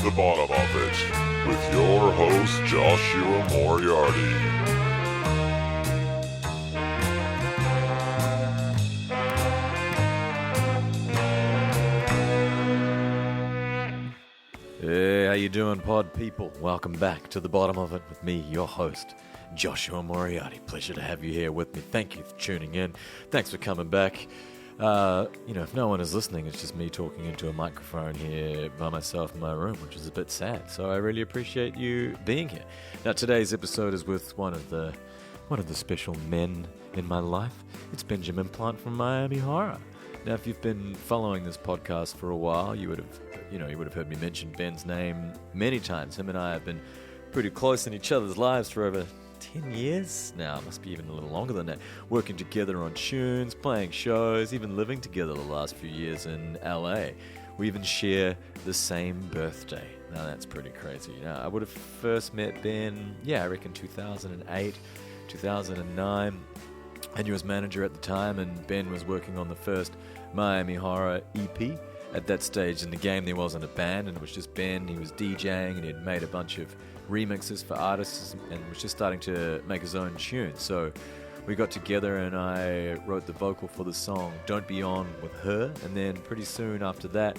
the bottom of it with your host, Joshua Moriarty. Hey, how you doing, pod people? Welcome back to the bottom of it with me, your host, Joshua Moriarty. Pleasure to have you here with me. Thank you for tuning in. Thanks for coming back. If no one is listening, it's just me talking into a microphone here by myself in my room, which is a bit sad. So I really appreciate you being here. Now, today's episode is with one of the special men in my life. It's Benjamin Plant from Miami Horror. Now, if you've been following this podcast for a while, you would have heard me mention Ben's name many times. Him and I have been pretty close in each other's lives for over 10 years now. It must be even a little longer than that. Working together on tunes, playing shows, even living together the last few years in LA. We even share the same birthday. Now, that's pretty crazy. Now, I would have first met Ben, I reckon 2008, 2009. I knew his manager at the time, and Ben was working on the first Miami Horror EP. At that stage in the game, there wasn't a band, and it was just Ben. He was DJing, and he'd made a bunch of remixes for artists, and was just starting to make his own tunes. So we got together, and I wrote the vocal for the song "Don't Be On" with her. And then pretty soon after that,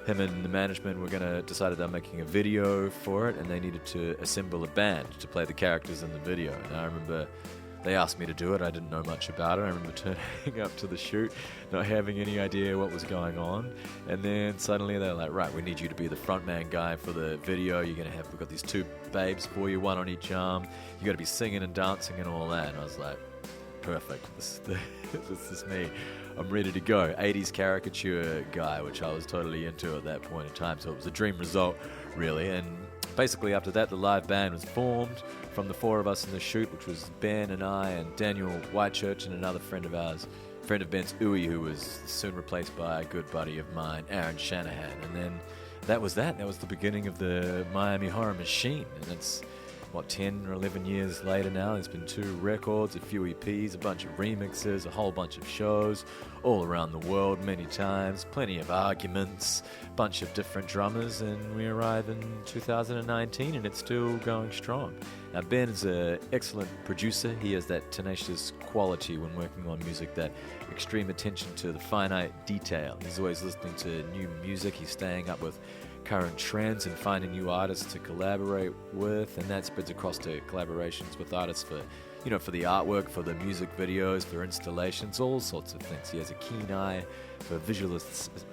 him and the management decided they're making a video for it, and they needed to assemble a band to play the characters in the video. And I remember they asked me to do it. I didn't know much about it. I remember turning up to the shoot, not having any idea what was going on. And then suddenly they're like, right, we need you to be the frontman guy for the video. We've got these two babes for you, one on each arm. You got to be singing and dancing and all that. And I was like, perfect. This is me. I'm ready to go. 80s caricature guy, which I was totally into at that point in time. So it was a dream result, really. And basically after that, the live band was formed from the four of us in the shoot, which was Ben and I and Daniel Whitechurch and another friend of ours, friend of Ben's, Uwe, who was soon replaced by a good buddy of mine, Aaron Shanahan. And then that was the beginning of the Miami Horror machine. And it's 10 or 11 years later now. There's been 2 records, a few EPs, a bunch of remixes, a whole bunch of shows all around the world many times, plenty of arguments, bunch of different drummers, and we arrive in 2019 and it's still going strong. Now, Ben is an excellent producer. He has that tenacious quality when working on music, that extreme attention to the finite detail. He's always listening to new music. He's staying up with current trends and finding new artists to collaborate with, and that spreads across to collaborations with artists for the artwork, for the music videos, for installations, all sorts of things. He has a keen eye for visual aesthetics.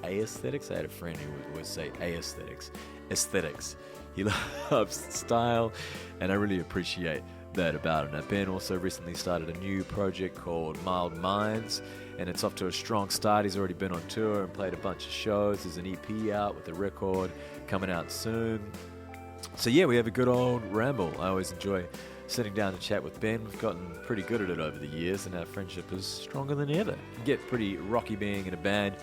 I had a friend who would always say aesthetics. He loves style, and I really appreciate that about him. Now, Ben also recently started a new project called Mild Minds, and it's off to a strong start. He's already been on tour and played a bunch of shows. There's an EP out with a record coming out soon. So we have a good old ramble. I always enjoy sitting down to chat with Ben. We've gotten pretty good at it over the years, and our friendship is stronger than ever. It can get pretty rocky being in a band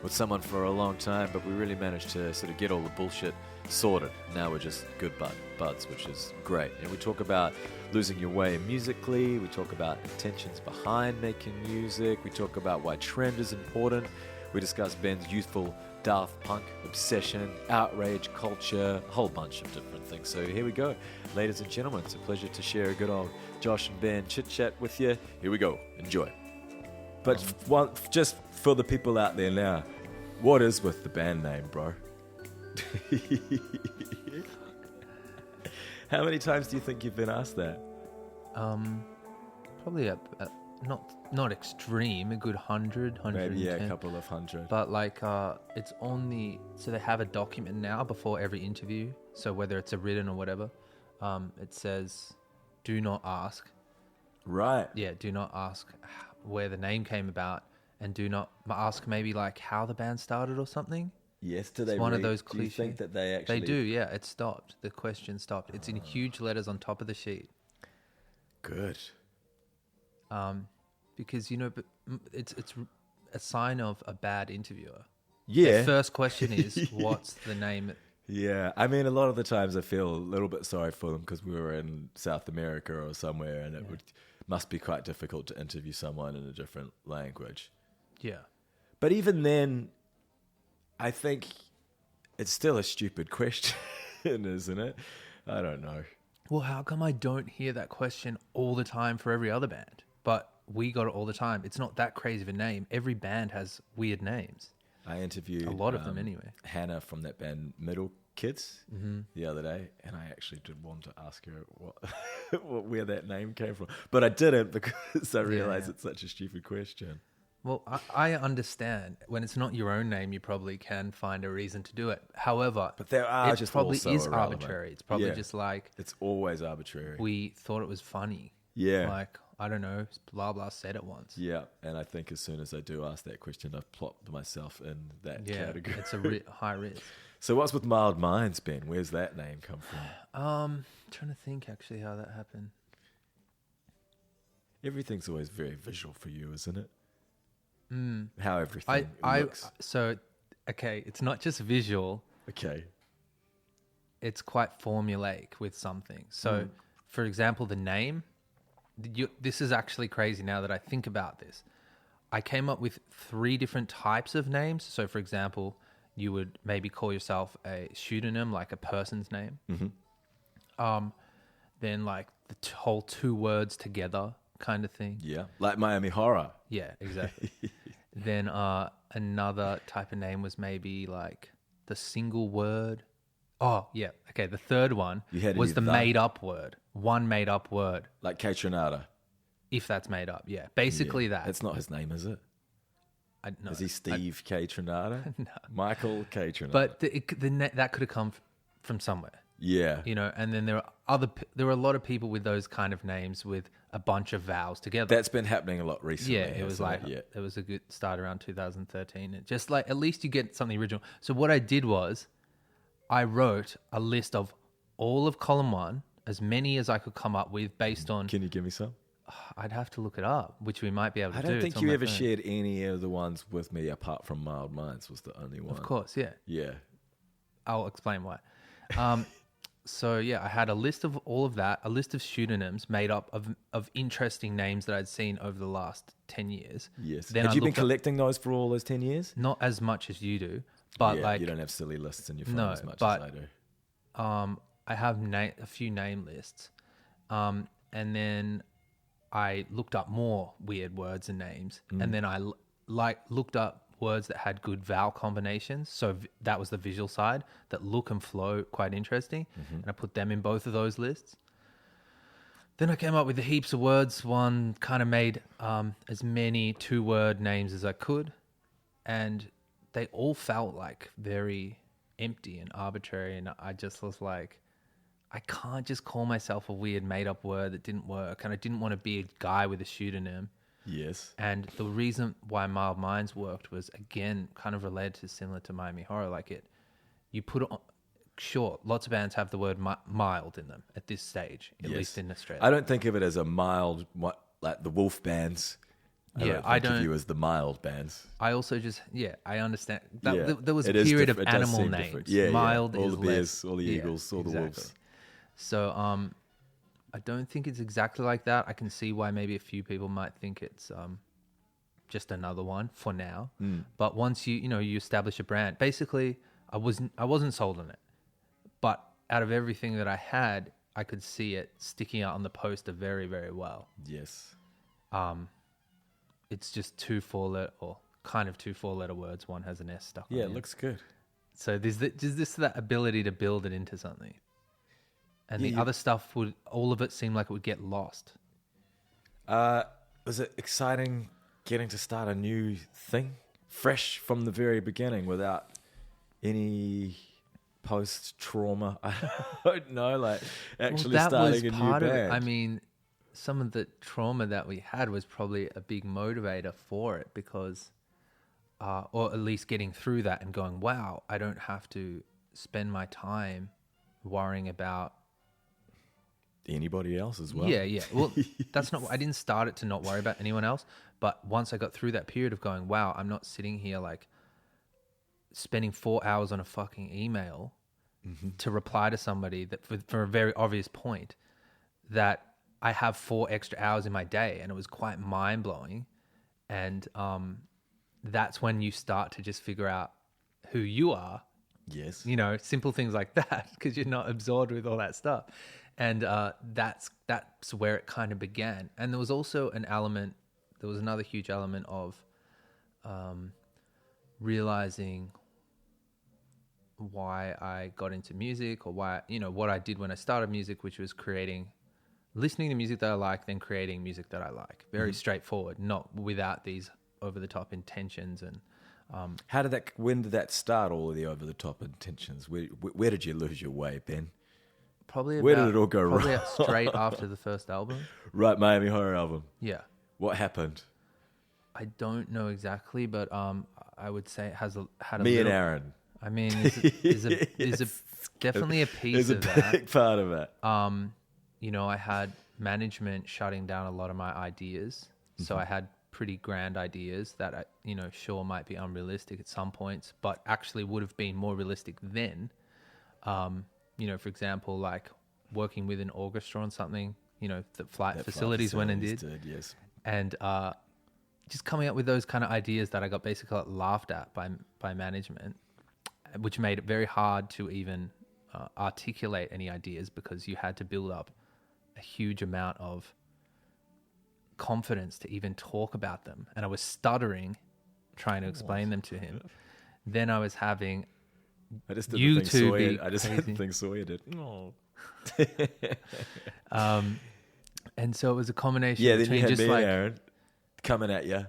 with someone for a long time, but we really managed to sort of get all the bullshit sorted. Now we're just good buds, which is great. And we talk about losing your way musically. We talk about intentions behind making music. We talk about why trend is important. We discuss Ben's youthful Daft Punk obsession, outrage culture, a whole bunch of different things. So here we go. Ladies and gentlemen, it's a pleasure to share a good old Josh and Ben chit-chat with you. Here we go. Enjoy. But just for the people out there now, what is with the band name, bro? How many times do you think you've been asked that? Probably not extreme, a good 100, 110. Maybe a couple of hundred. But it's only, so they have a document now before every interview. So whether it's a written or whatever, it says, do not ask. Right. Yeah, do not ask where the name came about, and do not ask maybe how the band started or something. Yes, it's one of those cliches. Do you think that they actually... They do, yeah. It stopped. The question stopped. It's in huge letters on top of the sheet. Good. Because, but it's a sign of a bad interviewer. Yeah. The first question is, what's the name? Yeah. I mean, a lot of the times I feel a little bit sorry for them because we were in South America or somewhere, and it must be quite difficult to interview someone in a different language. Yeah. But even then, I think it's still a stupid question, isn't it? I don't know. Well, how come I don't hear that question all the time for every other band? But we got it all the time. It's not that crazy of a name. Every band has weird names. I interviewed a lot of them anyway. Hannah from that band Middle Kids the other day, and I actually did want to ask her where that name came from, but I didn't because I realized it's such a stupid question. Well, I understand when it's not your own name, you probably can find a reason to do it. However, But there are it just probably also is irrelevant. arbitrary. It's probably just like it's always arbitrary. we thought it was funny. Yeah. Like, I don't know, blah, blah said it once. Yeah, and I think as soon as I do ask that question, I've plopped myself in that category. It's a high risk. So what's with Mild Minds, Ben? Where's that name come from? Trying to think actually how that happened. Everything's always very visual for you, isn't it? How everything looks. So, okay, it's not just visual. Okay. It's quite formulaic with something. So, for example, the name. This is actually crazy now that I think about this. I came up with 3 different types of names. So, for example, you would maybe call yourself a pseudonym, like a person's name. Then, like the whole 2 words together kind of thing. Yeah, like Miami Horror. Yeah, exactly. Then another type of name was maybe like the single word. Oh, yeah. Okay, the third one was the made-up word. One made-up word. Like Catronata. If that's made up, yeah. Basically that. That's not his name, is it? No, Is he Steve Catronata? No. Michael Catronata. But that could have come from somewhere. Yeah. You know, and then there are a lot of people with those kind of names with a bunch of vowels together. That's been happening a lot recently. Yeah, it was like it was a good start around 2013. It just like at least you get something original. So what I did was I wrote a list of all of column 1, as many as I could come up with based on. Can you give me some? I'd have to look it up, which we might be able to do. I don't It's think on you my ever phone. shared any of the ones with me apart from Mild Minds was the only one. Of course, yeah. Yeah. I'll explain why. So yeah, I had a list of all of that, a list of pseudonyms made up of interesting names that I'd seen over the last 10 years. Yes. Then Have I you been looked up- collecting those for all those 10 years? Not as much as you do, but Yeah, like you don't have silly lists in your phone No, as much but- as I do. I have a few name lists, and then I looked up more weird words and names, and then I looked up words that had good vowel combinations. So that was the visual side, that look and flow quite interesting, and I put them in both of those lists. Then I came up with the heaps of words. One kind of made as many 2-word names as I could, and they all felt like very empty and arbitrary, and I just was like, I can't just call myself a weird made-up word that didn't work, and I didn't want to be a guy with a pseudonym. Yes. And the reason why Mild Minds worked was, again, kind of related to similar to Miami Horror. Like you put it on, sure, lots of bands have the word mild in them at this stage, at least in Australia. I don't think of it as a mild, like the Wolf bands. I don't think of you as the mild bands. I also I understand. Yeah, there was a it is period of it does animal seem names. different. Yeah, Mild all is the bears, less, all the eagles, all the wolves. So I don't think it's exactly like that. I can see why maybe a few people might think it's just another one for now. But once you establish a brand, basically I wasn't sold on it. But out of everything that I had, I could see it sticking out on the poster very, very well. Yes. It's just 2 4-letter or kind of 2 4-letter words. One has an S stuck on Yeah, the it end. looks good. So there's that ability to build it into something. And the other stuff all of it seemed like it would get lost. Was it exciting getting to start a new thing, fresh from the very beginning, without any post-trauma? I don't know, like actually starting a new band. Of it. I mean, some of the trauma that we had was probably a big motivator for it because, or at least getting through that and going, wow, I don't have to spend my time worrying about anybody else as well. Yeah. Well, that's not. I didn't start it to not worry about anyone else. But once I got through that period of going, wow, I'm not sitting here like spending 4 hours on a fucking email to reply to somebody that for a very obvious point that I have 4 extra hours in my day, and it was quite mind blowing. And that's when you start to just figure out who you are. Yes. You know, simple things like that, because you're not absorbed with all that stuff. And that's where it kind of began. And there was also another huge element of realizing why I got into music, or why, you know, what I did when I started music, which was listening to music that I like, then creating music that I like. Very straightforward, not without these over-the-top intentions. And when did that start, all of the over-the-top intentions? Where did you lose your way, Ben? Where did it all go wrong? Probably straight after the first album. Right, Miami Horror album. Yeah. What happened? I don't know exactly, but I would say it had a Me little, and Aaron. I mean, there's definitely a piece There's of a big part of it. You know, I had management shutting down a lot of my ideas. So I had pretty grand ideas that I, you know, sure might be unrealistic at some points, but actually would have been more realistic then. You know, for example, like working with an orchestra on something, you know, that Flight Facilities went and did. Yes. And just coming up with those kind of ideas that I got basically laughed at by management, which made it very hard to even articulate any ideas, because you had to build up a huge amount of confidence to even talk about them. And I was stuttering trying to explain them to him. Then I was having I just did you the thing two Sawyer. be I just did crazy. the thing Sawyer did. Oh. And so it was a combination Yeah, then you between had just me like and Aaron coming at you.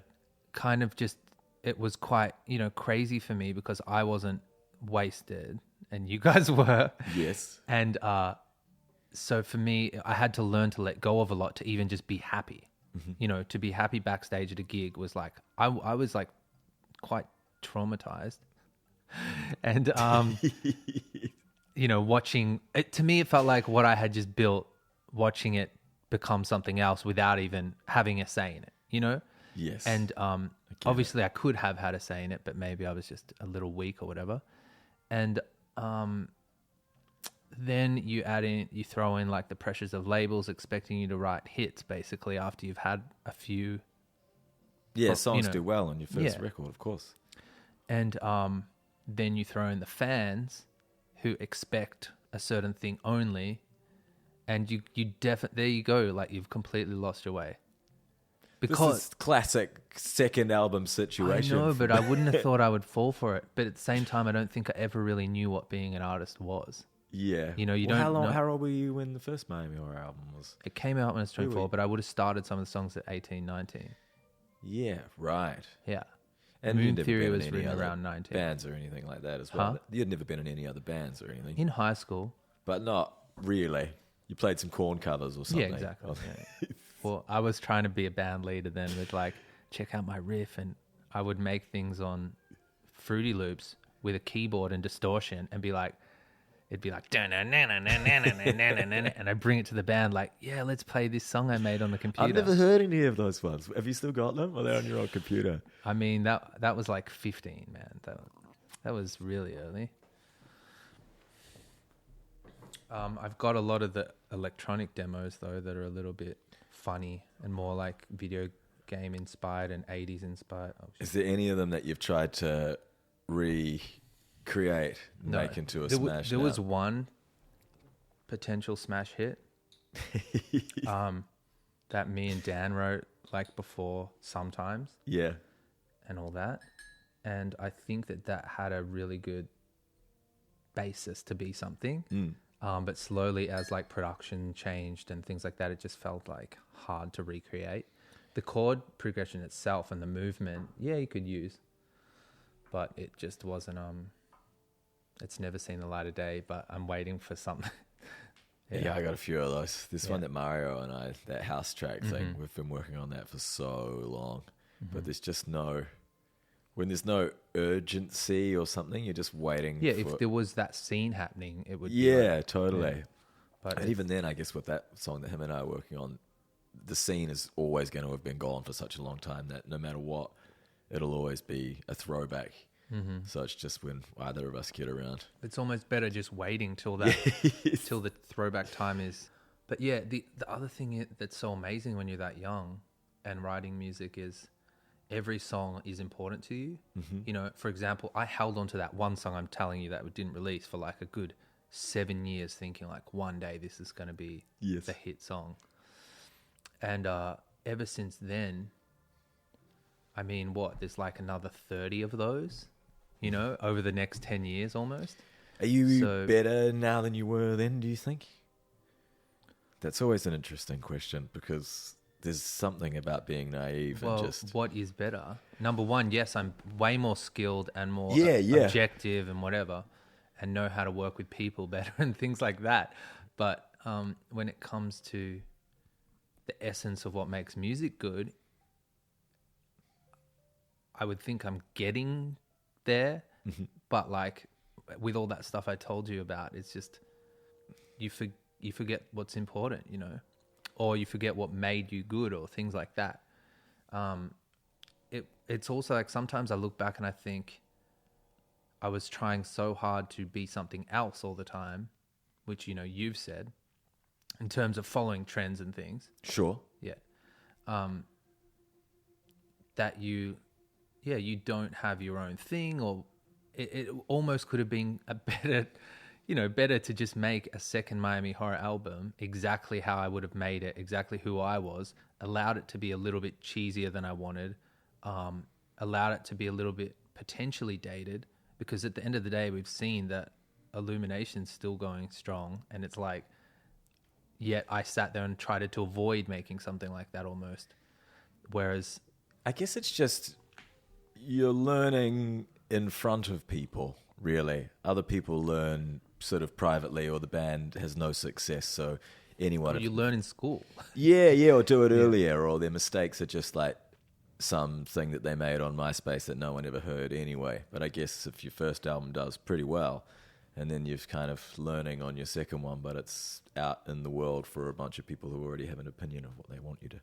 kind of just, it was quite, you know, crazy for me because I wasn't wasted and you guys were. Yes. And so for me, I had to learn to let go of a lot to even just be happy. You know, to be happy backstage at a gig was like, I was like quite traumatized. And, you know, watching it, to me, it felt like what I had just built, watching it become something else without even having a say in it, you know? Yes. And obviously I could have had a say in it, but maybe I was just a little weak or whatever. And then you throw in like the pressures of labels expecting you to write hits basically after you've had a few. Yeah, songs you know, do well on your first yeah. record, of course. And then you throw in the fans who expect a certain thing only, and you definitely, there you go, like you've completely lost your way. Because This is classic second album situation. I know, but I wouldn't have thought I would fall for it. But at the same time, I don't think I ever really knew what being an artist was. Yeah. You know, you Well, don't know. How old were you when the first Miami Horror album was? It came out when I was 24, Really? but I would have started some of the songs at 18, 19. Yeah, right. Yeah. And Moon you'd never Theory been was in any written other around 19. bands or anything like that as well. Huh? You'd never been in any other bands or anything. In high school. But not really. You played some Korn covers or something. Yeah, exactly. Yeah. Well, I was trying to be a band leader then with like, check out my riff, and I would make things on Fruity Loops with a keyboard and distortion and be like, it'd be like, and I bring it to the band like, yeah, let's play this song I made on the computer. I've never heard any of those ones. Have you still got them? Or they're on your old computer? I mean, that was like 15, man. That was really early. I've got a lot of the electronic demos though that are a little bit funny and more like video game inspired and 80s inspired. Oh, Is there any of them that you've tried to recreate, No. make into a There smash? There now? was one potential smash hit that me and Dan wrote like before sometimes Yeah. and all that. And I think that had a really good basis to be something. But slowly as like production changed and things like that, it just felt like hard to recreate. The chord progression itself and the movement, yeah, you could use, but it just wasn't, it's never seen the light of day, but I'm waiting for something. Yeah, I got a few of those. This Yeah. one that Mario and I, that house track thing, we've been working on that for so long. But there's just when there's no urgency or something, you're just waiting. Yeah, for, if there was that scene happening, it would be Yeah, like, totally. yeah. But And even then, I guess with that song that him and I are working on, the scene is always going to have been gone for such a long time that no matter what, it'll always be a throwback. So it's just when either of us get around. it's almost better just waiting till that, till the throwback time is. But yeah, the other thing that's so amazing when you're that young and writing music is every song is important to you. Mm-hmm. You know, for example, I held on to that one song I'm telling you that we didn't release for like a good 7 years, thinking like one day this is going to be Yes. the hit song. And ever since then, I mean, there's like another 30 of those, you know, over the next 10 years almost. Are you So- better now than you were then, do you think? That's always an interesting question because there's something about being naive Well, and just... what is better? Number one, yes, I'm way more skilled and more Yeah, yeah. objective and whatever, and know how to work with people better and things like that. But when it comes to the essence of what makes music good, I would think I'm getting there. Mm-hmm. But like with all that stuff I told you about, it's just you forget what's important, you know, or you forget what made you good or things like that. It's also like sometimes I look back and I think I was trying so hard to be something else all the time, which, you know, you've said in terms of following trends and things. Sure. Yeah. That you don't have your own thing, or it almost could have been a better to just make a second Miami Horror album exactly how I would have made it, exactly who I was, allowed it to be a little bit cheesier than I wanted, allowed it to be a little bit potentially dated, because at the end of the day, we've seen that Illumination's still going strong, and it's like, yet I sat there and tried to avoid making something like that almost. Whereas, I guess it's just you're learning in front of people, really. Other people learn sort of privately, or the band has no success, so anyone... you learn in school. Yeah, or do it earlier, or their mistakes are just like something that they made on MySpace that no one ever heard anyway. But I guess if your first album does pretty well, and then you're kind of learning on your second one, but it's out in the world for a bunch of people who already have an opinion of what they want you to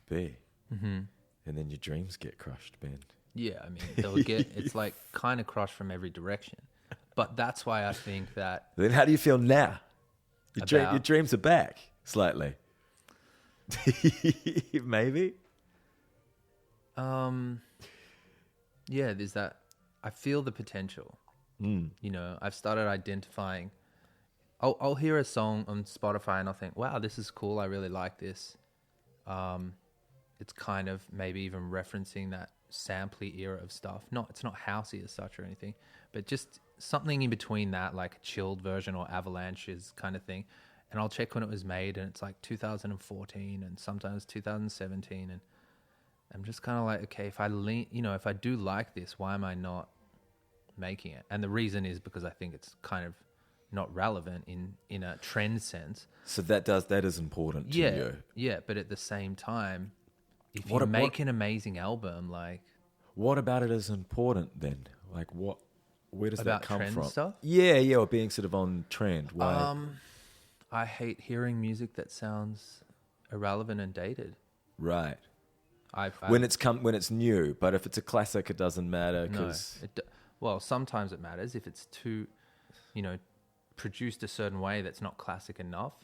be. Mm-hmm. And then your dreams get crushed, Ben. Yeah, I mean, they'll get, it's like kind of crushed from every direction. But that's why I think that, Then how do you feel now? Your About- dreams are back, slightly. Maybe? yeah, there's that, I feel the potential. You know, I've started identifying, I'll hear a song on Spotify and I'll think, wow, this is cool. I really like this. It's kind of maybe even referencing that sampley era of stuff. It's not housey as such or anything, but just something in between that, like a chilled version or Avalanche's kind of thing. And I'll check when it was made, and it's like 2014 and sometimes 2017. And I'm just kind of like, okay, if I do like this, why am I not making it? And the reason is because I think it's kind of not relevant in a trend sense. So that is important to you. Yeah, but at the same time, if What you ab- make an amazing album, like What about it is important then? Like where does About that come trend from? stuff? Yeah, or being sort of on trend. Why? I hate hearing music that sounds irrelevant and dated. Right. I When it's new, but if it's a classic, it doesn't matter no, because well, sometimes it matters if it's too, you know, produced a certain way that's not classic enough.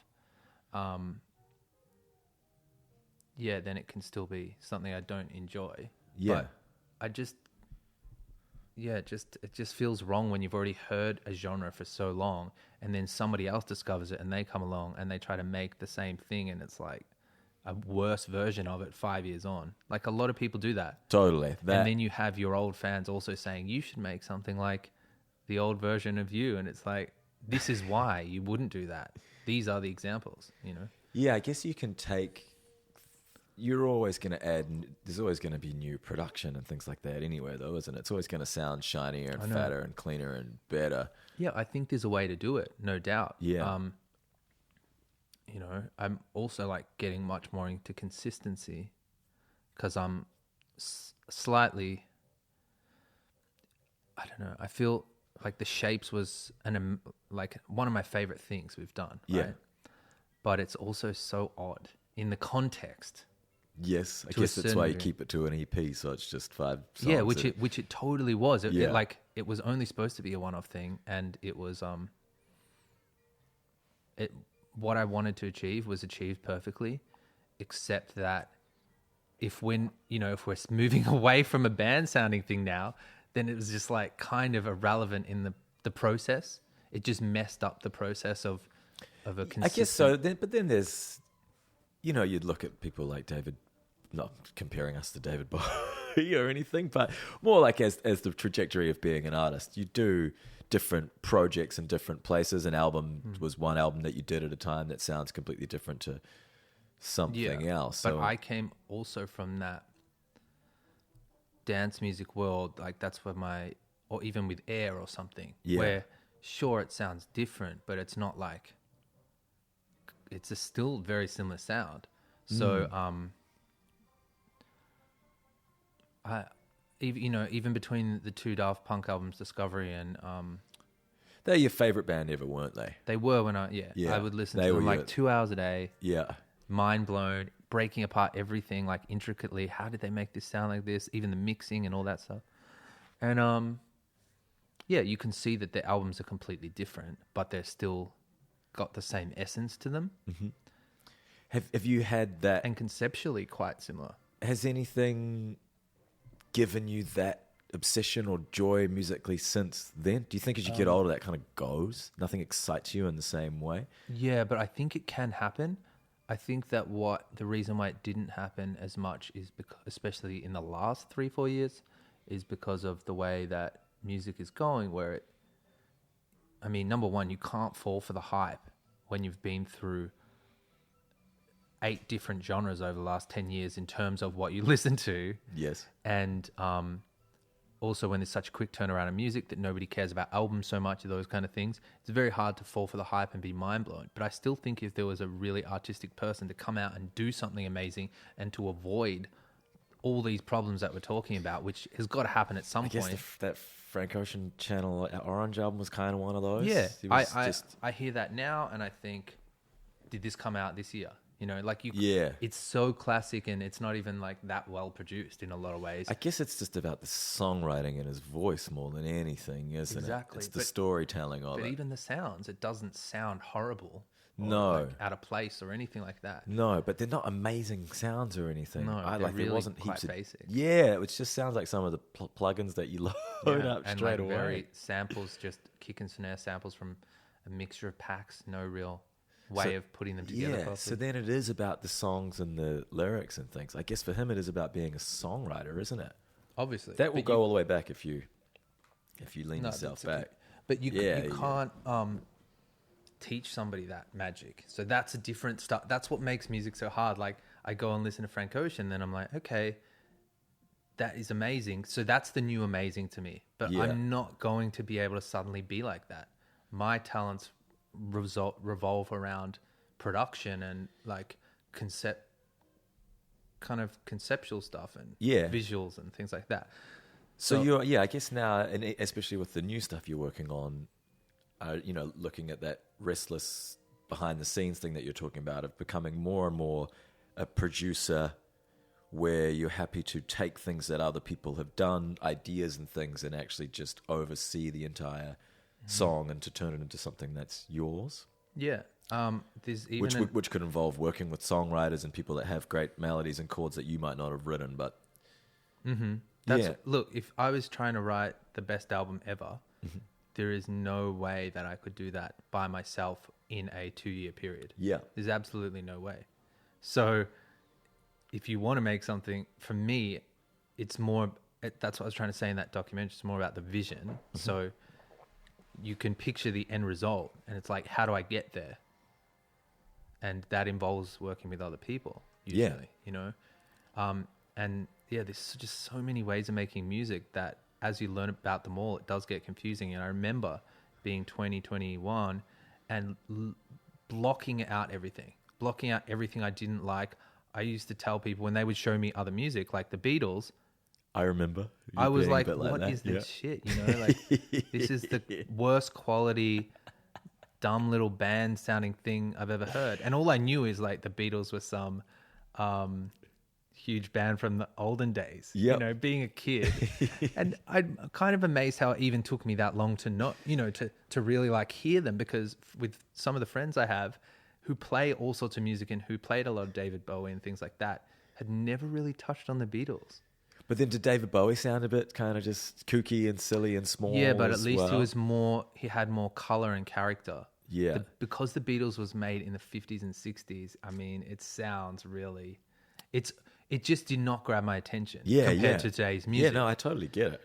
Yeah, then it can still be something I don't enjoy. Yeah. But it just feels wrong when you've already heard a genre for so long, and then somebody else discovers it and they come along and they try to make the same thing, and it's like a worse version of it 5 years on. Like a lot of people do that. totally. That And then you have your old fans also saying you should make something like the old version of you, and it's like, this is why you wouldn't do that. These are the examples, you know. yeah, I guess you can take. You're always going to add. There's always going to be new production and things like that anyway, though, isn't it? It's always going to sound shinier and I know. fatter and cleaner and better. Yeah, I think there's a way to do it, no doubt. Yeah. You know, I'm also like getting much more into consistency because I'm slightly, I don't know, I feel like the Shapes was like one of my favorite things we've done. Yeah. Right? But it's also so odd in the context. Yes, I To a guess that's certain why you degree. keep it to an EP, so it's just 5 songs. Yeah, which it totally was. It Yeah. it was only supposed to be a one-off thing, and it was what I wanted to achieve was achieved perfectly, except that if we're moving away from a band sounding thing now, then it was just like kind of irrelevant in the process. It just messed up the process of a consistent... I guess so. But then there's, you'd look at people like David, not comparing us to David Bowie or anything, but more like as the trajectory of being an artist. You do different projects in different places. An album was one album that you did at a time that sounds completely different to something else. But I came also from that dance music world. Like that's where or even with Air or something, where sure it sounds different, but it's not like, it's a still very similar sound. So, even between the two Daft Punk albums, Discovery and they're your favorite band ever, weren't they? they were when I would listen to them like 2 hours a day, Yeah. mind blown, breaking apart everything like intricately. How did they make this sound like this? Even the mixing and all that stuff. And you can see that the albums are completely different, but they're still got the same essence to them. Mm-hmm. Have you had that? And conceptually quite similar. Has anything given you that obsession or joy musically since then? Do you think as you get older that kind of goes? Nothing excites you in the same way? Yeah, but I think it can happen. I think that the reason why it didn't happen as much is because, especially in the last 3-4 years, is because of the way that music is going, where number one, you can't fall for the hype when you've been through 8 different genres over the last 10 years in terms of what you listen to. Yes. And also when there's such a quick turnaround of music that nobody cares about albums so much, those kind of things, it's very hard to fall for the hype and be mind blown. But I still think if there was a really artistic person to come out and do something amazing and to avoid all these problems that we're talking about, which has got to happen at some point. I guess that Frank Ocean Channel Orange album was kind of one of those. Yeah, I hear that now and I think, did this come out this year? It's so classic and it's not even like that well produced in a lot of ways. I guess it's just about the songwriting and his voice more than anything, isn't Exactly. it? It's the storytelling of it. But even the sounds, it doesn't sound horrible. Or No. out of place or anything like that. No, but they're not amazing sounds or anything. No, they're really there wasn't quite heaps of basic. Yeah, it just sounds like some of the plugins that you load up and straight like away. very samples, just kick and snare samples from a mixture of packs, no real way of putting them together properly. So then it is about the songs and the lyrics and things. I guess for him it is about being a songwriter, isn't it? Obviously. That will go all the way back if you lean yourself that's okay. back. But you can't teach somebody that magic. So that's a different stuff. That's what makes music so hard. Like I go and listen to Frank Ocean, then I'm like, okay, that is amazing. So that's the new amazing to me. But I'm not going to be able to suddenly be like that. My talents revolve around production and like kind of conceptual stuff and visuals and things like that. So I guess now, and especially with the new stuff you're working on, looking at that restless behind the scenes thing that you're talking about of becoming more and more a producer where you're happy to take things that other people have done, ideas and things, and actually just oversee the entire song and to turn it into something that's yours. Yeah. There's even which could involve working with songwriters and people that have great melodies and chords that you might not have written, but look, if I was trying to write the best album ever, there is no way that I could do that by myself in a 2-year period. Yeah. There's absolutely no way. So if you want to make something, for me, it's more, that's what I was trying to say in that documentary. It's more about the vision. So you can picture the end result and it's like, how do I get there? And that involves working with other people usually, there's just so many ways of making music that as you learn about them all, it does get confusing. And I remember being 20, 21 and blocking out everything I didn't like. I used to tell people when they would show me other music, like the Beatles, I remember. I was like, what is this shit? Like this is the worst quality, dumb little band sounding thing I've ever heard. And all I knew is like the Beatles were some huge band from the olden days, being a kid. And I'm kind of amazed how it even took me that long to not, to really like hear them, because with some of the friends I have who play all sorts of music and who played a lot of David Bowie and things like that, had never really touched on the Beatles. But then did David Bowie sound a bit kind of just kooky and silly and small? Yeah, but at as least well? he had more color and character. Yeah. Because the Beatles was made in the 50s and 60s, I mean, it sounds really... It just did not grab my attention compared to today's music. Yeah, no, I totally get it.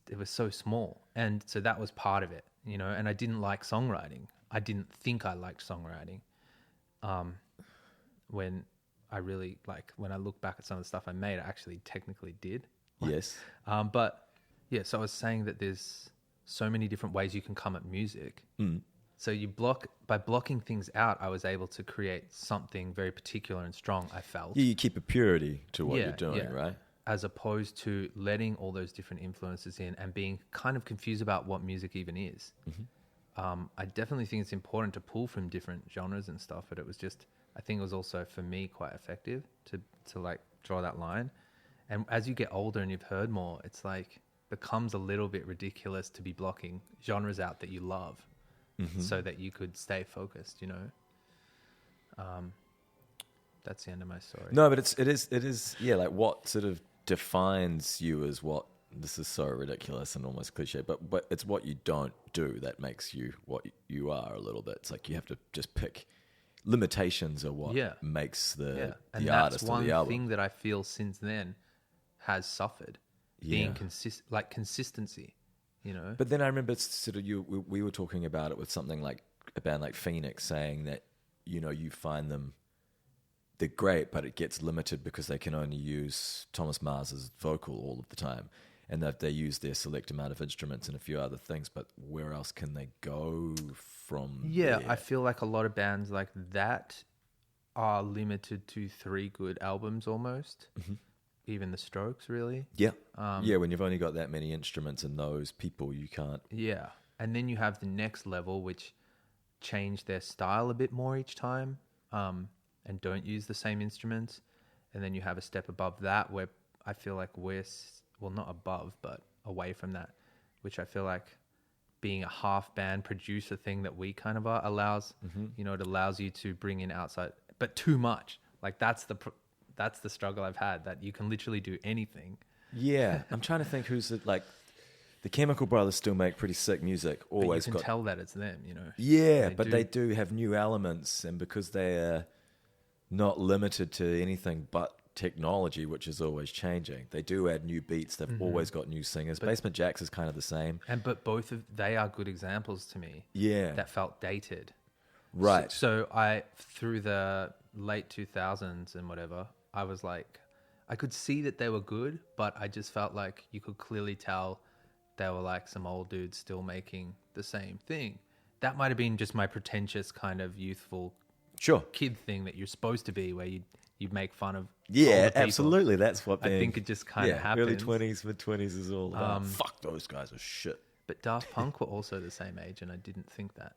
It was so small. And so that was part of it, you know, and I didn't like songwriting. I didn't think I liked songwriting. When I look back at some of the stuff I made, I actually technically did. Yes. But yeah, so I was saying that there's so many different ways you can come at music. Mm. So by blocking things out, I was able to create something very particular and strong, I felt. Yeah, you keep a purity to what you're doing, right? As opposed to letting all those different influences in and being kind of confused about what music even is. Mm-hmm. I definitely think it's important to pull from different genres and stuff, but I think it was also for me quite effective to like draw that line. And as you get older and you've heard more, it's like becomes a little bit ridiculous to be blocking genres out that you love. Mm-hmm. So that you could stay focused, you know. That's the end of my story. No, but it is. Yeah, like what sort of defines you as what? This is so ridiculous and almost cliche, but it's what you don't do that makes you what you are a little bit. It's like you have to just pick limitations of what makes the and artist that's or the one album. thing that I feel since then has suffered, being consistency. You know, but then I remember sort of we were talking about it with something like a band like Phoenix, saying that you find them, they're great, but it gets limited because they can only use Thomas Mars's vocal all of the time, and that they use their select amount of instruments and a few other things. But where else can they go from? Yeah, there? I feel like a lot of bands like that are limited to 3 good albums almost. Mm-hmm. Even the Strokes, really. Yeah. When you've only got that many instruments and those people, you can't. Yeah. And then you have the next level, which change their style a bit more each time and don't use the same instruments. And then you have a step above that where I feel like not above, but away from that, which I feel like being a half band producer thing that we kind of are allows, it allows you to bring in outside, but too much. Like that's the struggle I've had, that you can literally do anything. Yeah. I'm trying to think who's like the Chemical Brothers still make pretty sick music. Always but you can tell that it's them, you know. Yeah, they do have new elements, and because they're not limited to anything but technology, which is always changing, they do add new beats. They've always got new singers. Basement Jaxx is kind of the same. But they are good examples to me. Yeah. That felt dated. Right. So through the late 2000s and whatever, I was like, I could see that they were good, but I just felt like you could clearly tell they were like some old dudes still making the same thing. That might have been just my pretentious kind of youthful kid thing that you're supposed to be, where you make fun of older people. Absolutely. That's what I think it just kind of happens. Early 20s, mid 20s is all about fuck those guys are shit. But Daft Punk were also the same age, and I didn't think that,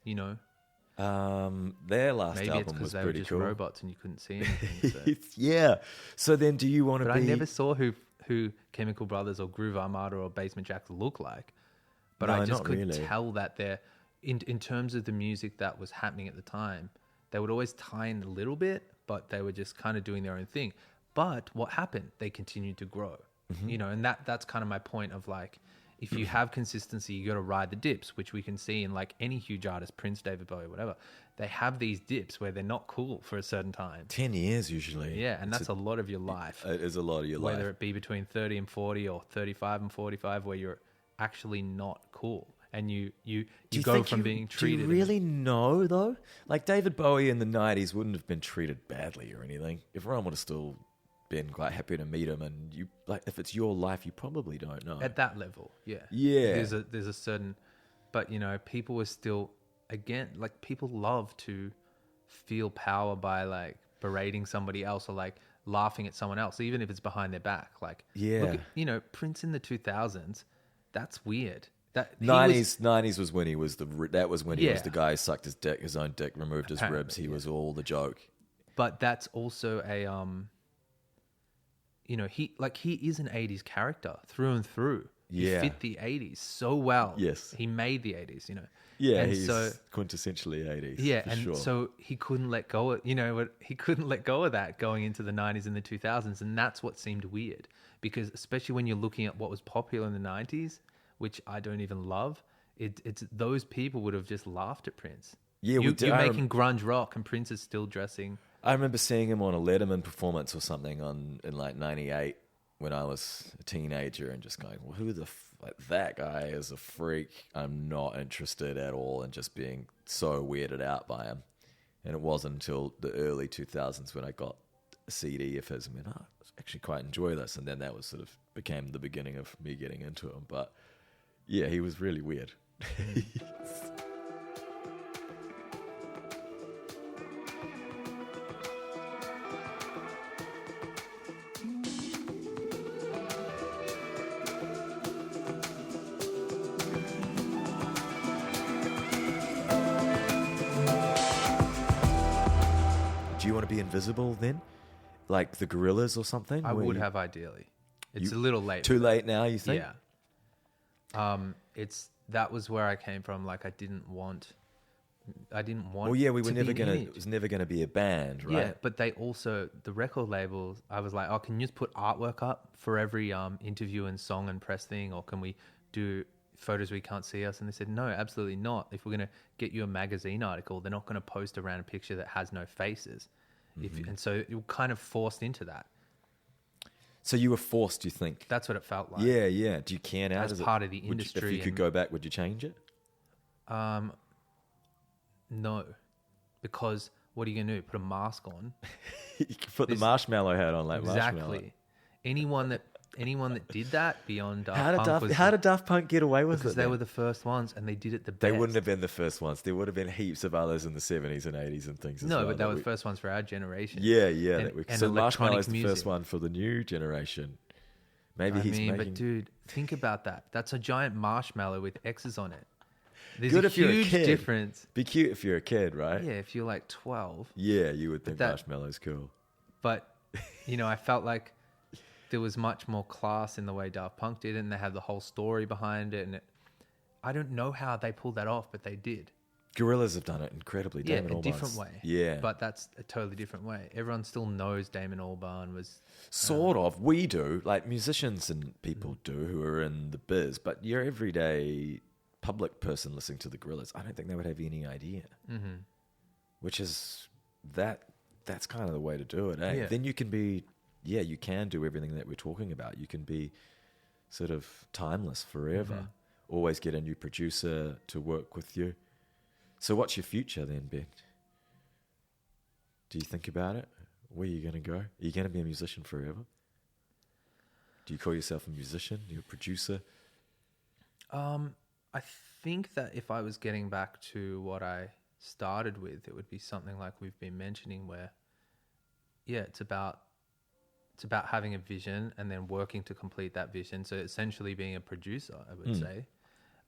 you know. Their last Maybe album was they pretty were just cool. robots and you couldn't see anything. So. Yeah. So then, do you want to But be? I never saw who Chemical Brothers or Groove Armada or Basement Jaxx look like. But No, I just not could really. tell that they're in terms of the music that was happening at the time. They would always tie in a little bit, but they were just kind of doing their own thing. But what happened? They continued to grow. You know, and that's kind of my point of like, if you have consistency, you got to ride the dips, which we can see in like any huge artist, Prince, David Bowie, whatever. They have these dips where they're not cool for a certain time. 10 years usually. Yeah, and that's a lot of your life. It is a lot of your life. Whether it be between 30 and 40 or 35 and 45, where you're actually not cool. And you go from being treated. Do you really know, though? Like David Bowie in the 90s wouldn't have been treated badly or anything. Everyone would have still been quite happy to meet him, and you like if it's your life, you probably don't know. At that level, yeah. Yeah. There's a certain, but you know, people were still, again, like people love to feel power by like berating somebody else or like laughing at someone else, even if it's behind their back. Like, yeah. look at, you know, Prince in the 2000s, that's weird. That 90s was when he was that was when he was Yeah. the guy who sucked his own dick, removed his Apparently, ribs. He was all the joke. But that's also a you know, he is an 80s character through and through. Yeah. He fit the 80s so well. Yes. He made the 80s, Yeah, And he's so, quintessentially 80s. yeah, for and sure. so he couldn't let go of, he couldn't let go of that going into the 90s and the 2000s, and that's what seemed weird, because especially when you're looking at what was popular in the 90s, which I don't even love, it's those people would have just laughed at Prince. Yeah, we did. You're making grunge rock, and Prince is still dressing. I remember seeing him on a Letterman performance or something in like 98 when I was a teenager and just going, well, who the like that guy is a freak. I'm not interested at all in just being so weirded out by him. And it wasn't until the early 2000s when I got a CD of his and went, I actually quite enjoy this. And then that was sort of became the beginning of me getting into him. But yeah, he was really weird. Do you want to be invisible then? Like the Gorillas or something? I where would you- have ideally. It's a little late. Too late now, you think? Yeah. That was where I came from. Like I didn't want. Well, yeah, we were to never be an gonna. image. It was never gonna be a band, right? Yeah, but they also the record labels. I was like, oh, can you just put artwork up for every interview and song and press thing, or can we do photos where you can't see us? And they said, no, absolutely not. If we're gonna get you a magazine article, they're not gonna post a random picture that has no faces. And so you're kind of forced into that. So you were forced, you think? That's what it felt like. Yeah, yeah. Do you care now? As Does it- part of the would you- industry if you could and- go back, would you change it? No, because what are you gonna do? Put a mask on? You could put the marshmallow hat on, like marshmallow. Exactly. Anyone that did that beyond Daft How did Punk was how did Daft Punk get away with because it? they then? were the first ones and they did it the best. They wouldn't have been the first ones. There would have been heaps of others in the 70s and 80s and things. As No, well but they that were we- the first ones for our generation. Yeah, yeah. And- and so electronic Marshmallow's the music. first one for the new generation. Maybe I he's mean, making. but dude, think about that. That's a giant marshmallow with X's on it. There's Good a if you're a huge kid. difference. Be cute if you're a kid, right? Yeah, if you're like 12. Yeah, you would think that- Marshmallow's cool. But, I felt like there was much more class in the way Daft Punk did it, and they had the whole story behind it. And I don't know how they pulled that off, but they did. Gorillas have done it incredibly. Yeah, Damon a Albarn's- different way. Yeah, But that's a totally different way. Everyone still knows Damon Albarn was... sort of. We do, like musicians and people do who are in the biz. But your everyday public person listening to the Gorillas, I don't think they would have any idea. Mm-hmm. Which is that's kind of the way to do it. Eh? Yeah. Then you can be, you can do everything that we're talking about. You can be sort of timeless forever. Mm-hmm. Always get a new producer to work with you. So what's your future then, Ben? Do you think about it? Where are you going to go? Are you going to be a musician forever? Do you call yourself a musician? You're a producer? I think that if I was getting back to what I started with, it would be something like we've been mentioning where, it's about having a vision and then working to complete that vision. So essentially being a producer, I would say.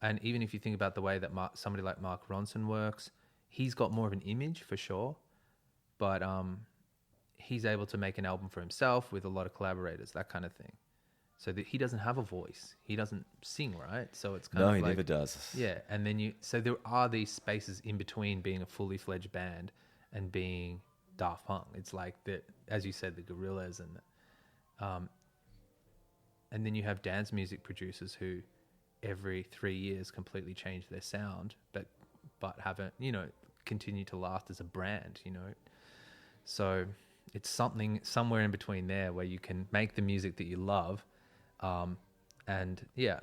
And even if you think about the way that somebody like Mark Ronson works, he's got more of an image for sure, but he's able to make an album for himself with a lot of collaborators, that kind of thing. So that he doesn't have a voice. He doesn't sing, right? So it's kind No, of he like, never does. yeah, and then so there are these spaces in between being a fully fledged band and being Daft Punk. It's like as you said, the Gorillas and then you have dance music producers who every 3 years completely change their sound, but haven't continue to last as a brand. So it's something somewhere in between there where you can make the music that you love, and yeah.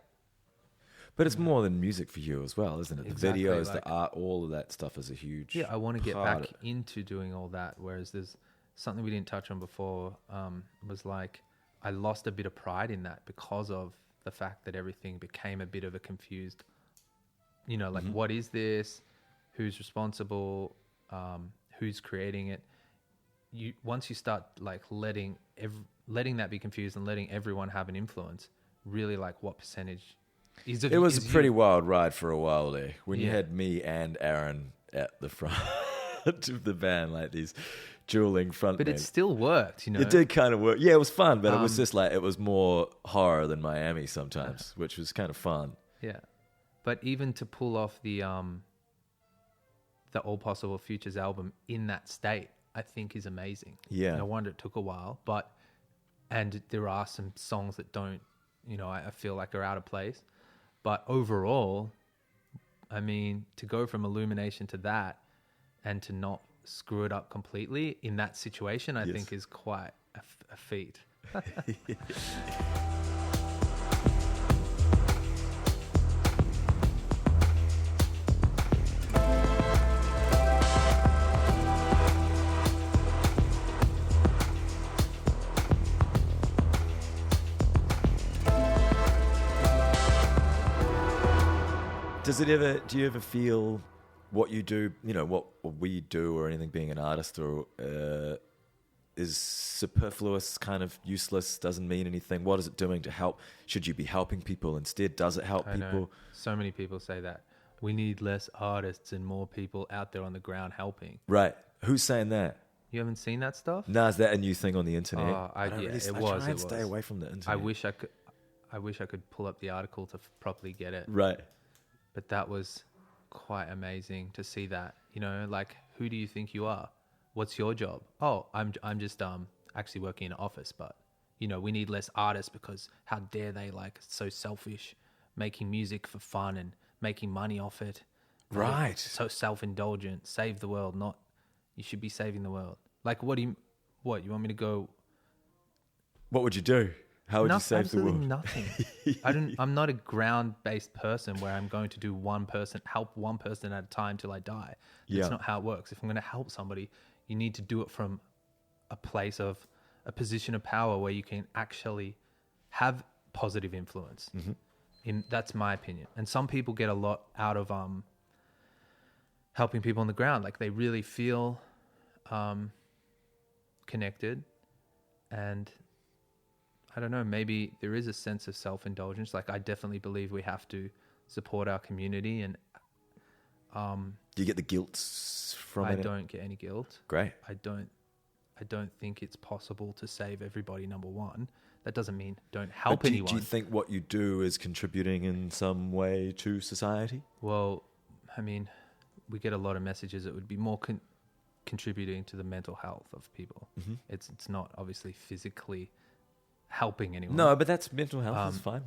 But it's more than music for you as well, isn't it? Exactly, The videos, like- the art, all of that stuff is a huge Yeah, I want to get part back of it. into doing all that. Whereas there's something we didn't touch on before, was like I lost a bit of pride in that because of the fact that everything became a bit of a confused, like what is this? Who's responsible? Who's creating it? Once you start like letting that be confused and letting everyone have an influence, really like what percentage is It was is a pretty you- wild ride for a while there. When you Yeah. had me and Aaron at the front of the band, like these dueling frontmen. But it still worked, you know. It did kind of work. Yeah, it was fun, but it was just like, it was more horror than Miami sometimes, which was kind of fun. Yeah. But even to pull off the All Possible Futures album in that state, I think is amazing. Yeah. No wonder it took a while, and there are some songs that don't, you know, I feel like are out of place. But overall, I mean, to go from Illumination to that and to not screw it up completely in that situation, I think is quite a feat. Do you ever feel what you do, you know, what we do or anything being an artist or is superfluous, kind of useless, doesn't mean anything? What is it doing to help? Should you be helping people instead? Does it help people? Know. So many people say that. We need less artists and more people out there on the ground helping. Right. Who's saying that? You haven't seen that stuff? No, is that a new thing on the internet? I try and stay away from the internet. I wish I could pull up the article to properly get it. Right. But that was quite amazing to see that. You know, like, who do you think you are? What's your job? Oh, I'm just actually working in an office, but you know, we need less artists because how dare they, like, so selfish, making music for fun and making money off it. Right. So self-indulgent, save the world, not you should be saving the world. Like, you want me to go? What would you do? How would you save the world? Absolutely nothing. I'm not a ground-based person where I'm going to do help one person at a time till I die. That's not how it works. If I'm going to help somebody, you need to do it from a place of a position of power where you can actually have positive influence. Mm-hmm. That's my opinion. And some people get a lot out of helping people on the ground. Like, they really feel connected, and I don't know, maybe there is a sense of self-indulgence. Like, I definitely believe we have to support our community, and do you get the guilt from it? I don't get any guilt. Great. I don't think it's possible to save everybody, number one. That doesn't mean don't help anyone. Do you think what you do is contributing in some way to society? Well, I mean, we get a lot of messages that would be more contributing to the mental health of people. Mm-hmm. It's not obviously physically helping anyone. No, but that's mental health is fine.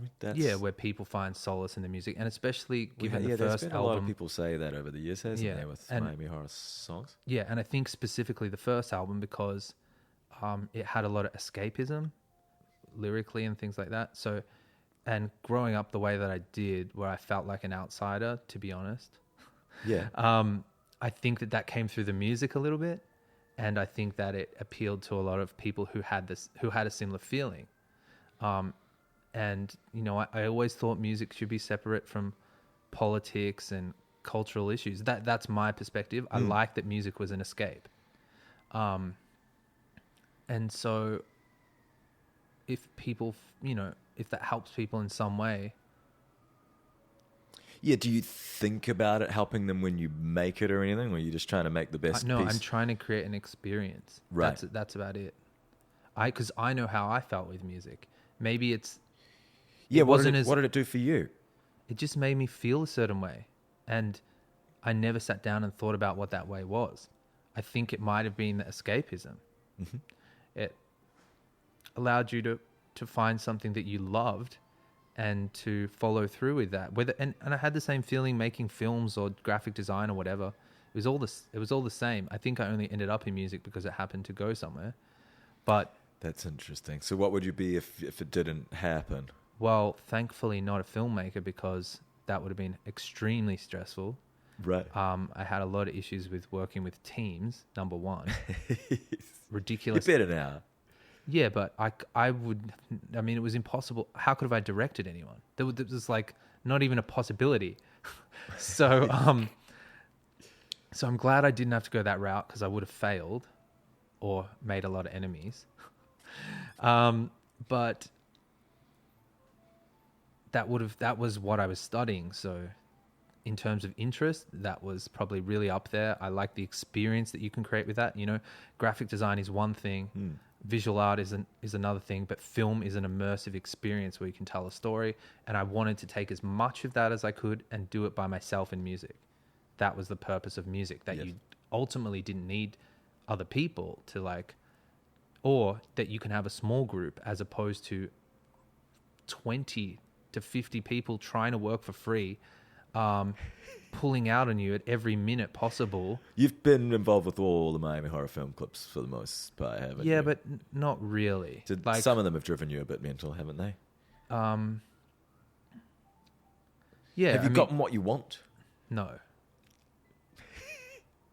Where people find solace in the music, and especially given the first there's been album. A lot of people say that over the years, hasn't there, with Miami Horror songs? Yeah, and I think specifically the first album because it had a lot of escapism lyrically and things like that. So, and growing up the way that I did, where I felt like an outsider, to be honest. Yeah. I think that came through the music a little bit, and I think that it appealed to a lot of people who had a similar feeling. And you know, I always thought music should be separate from politics and cultural issues. That's my perspective. I like that music was an escape. And so if people, you know, if that helps people in some way. Yeah, do you think about it helping them when you make it or anything, or are you just trying to make the best No, piece? I'm trying to create an experience. Right. That's about it. Because I know how I felt with music. Maybe it's... Yeah, what did it do for you? It just made me feel a certain way. And I never sat down and thought about what that way was. I think it might have been the escapism. Mm-hmm. It allowed you to find something that you loved and to follow through with that. And I had the same feeling making films or graphic design or whatever. It was all the same. I think I only ended up in music because it happened to go somewhere. But that's interesting. So what would you be if it didn't happen? Well, thankfully not a filmmaker, because that would have been extremely stressful. Right. I had a lot of issues with working with teams, number one. Ridiculous. You're better now. Yeah, but I mean, it was impossible. How could have I directed anyone? There was like not even a possibility. So I'm glad I didn't have to go that route, because I would have failed or made a lot of enemies. But that was what I was studying. So in terms of interest, that was probably really up there. I like the experience that you can create with that. You know, graphic design is one thing, visual art is another thing, but film is an immersive experience where you can tell a story. And I wanted to take as much of that as I could and do it by myself in music. That was the purpose of music, that you ultimately didn't need other people to like, or that you can have a small group as opposed to 20 to 50 people trying to work for free, pulling out on you at every minute possible. You've been involved with all the Miami Horror film clips for the most part, haven't you? Yeah, but not really. Like, some of them have driven you a bit mental, haven't they? Yeah. Have you gotten what you want? No.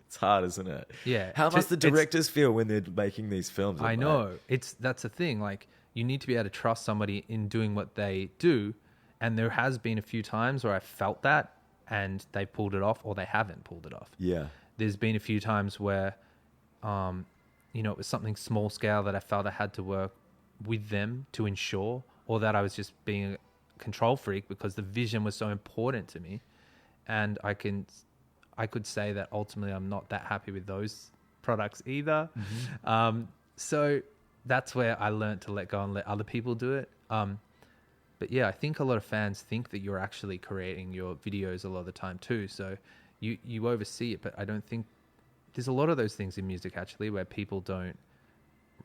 It's hard, isn't it? Yeah. How must the directors feel when they're making these films? I know. That's the thing. Like, you need to be able to trust somebody in doing what they do. And there has been a few times where I felt that and they pulled it off, or they haven't pulled it off. Yeah. There's been a few times where, you know, it was something small scale that I felt I had to work with them to ensure, or that I was just being a control freak because the vision was so important to me. And I could say that ultimately I'm not that happy with those products either. So that's where I learned to let go and let other people do it. But yeah, I think a lot of fans think that you're actually creating your videos a lot of the time too. So you oversee it, but I don't think there's a lot of those things in music actually where people don't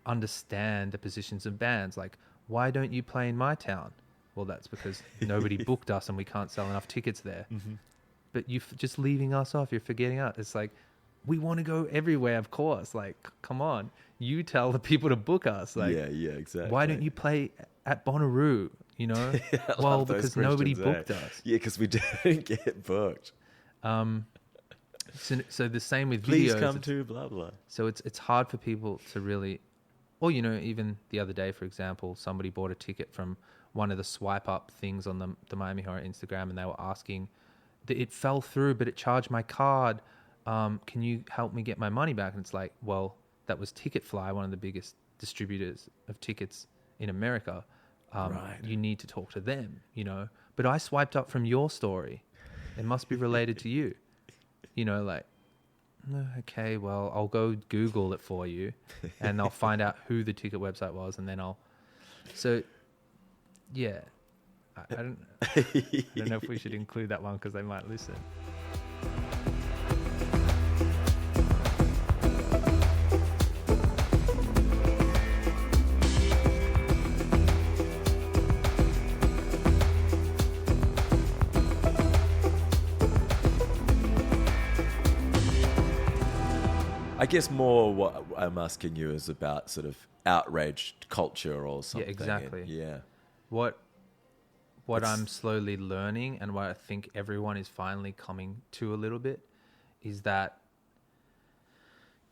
understand the positions of bands. Like, why don't you play in my town? Well, that's because nobody booked us and we can't sell enough tickets there. But you're just leaving us off. You're forgetting us. It's like, we want to go everywhere, of course. Like, come on. You tell the people to book us. Like, yeah, exactly. Why don't you play at Bonnaroo? You know? Well, because nobody booked us. Yeah, because we didn't get booked. So the same with Please videos. come to blah, blah. So it's hard for people to really... Or, you know, even the other day, for example, somebody bought a ticket from one of the swipe up things on the Miami Horror Instagram, and they were asking... It fell through, but it charged my card. Can you help me get my money back? And it's like, well, that was Ticketfly, one of the biggest distributors of tickets in America. Right. You need to talk to them, you know. But I swiped up from your story. It must be related to you. You know, like, okay, well, I'll go Google it for you, and I'll find out who the ticket website was, and then I'll... So, yeah. I don't know if we should include that one because they might listen. I guess more what I'm asking you is about sort of outraged culture or something. Yeah, exactly. Yeah. What I'm slowly learning, and what I think everyone is finally coming to a little bit, is that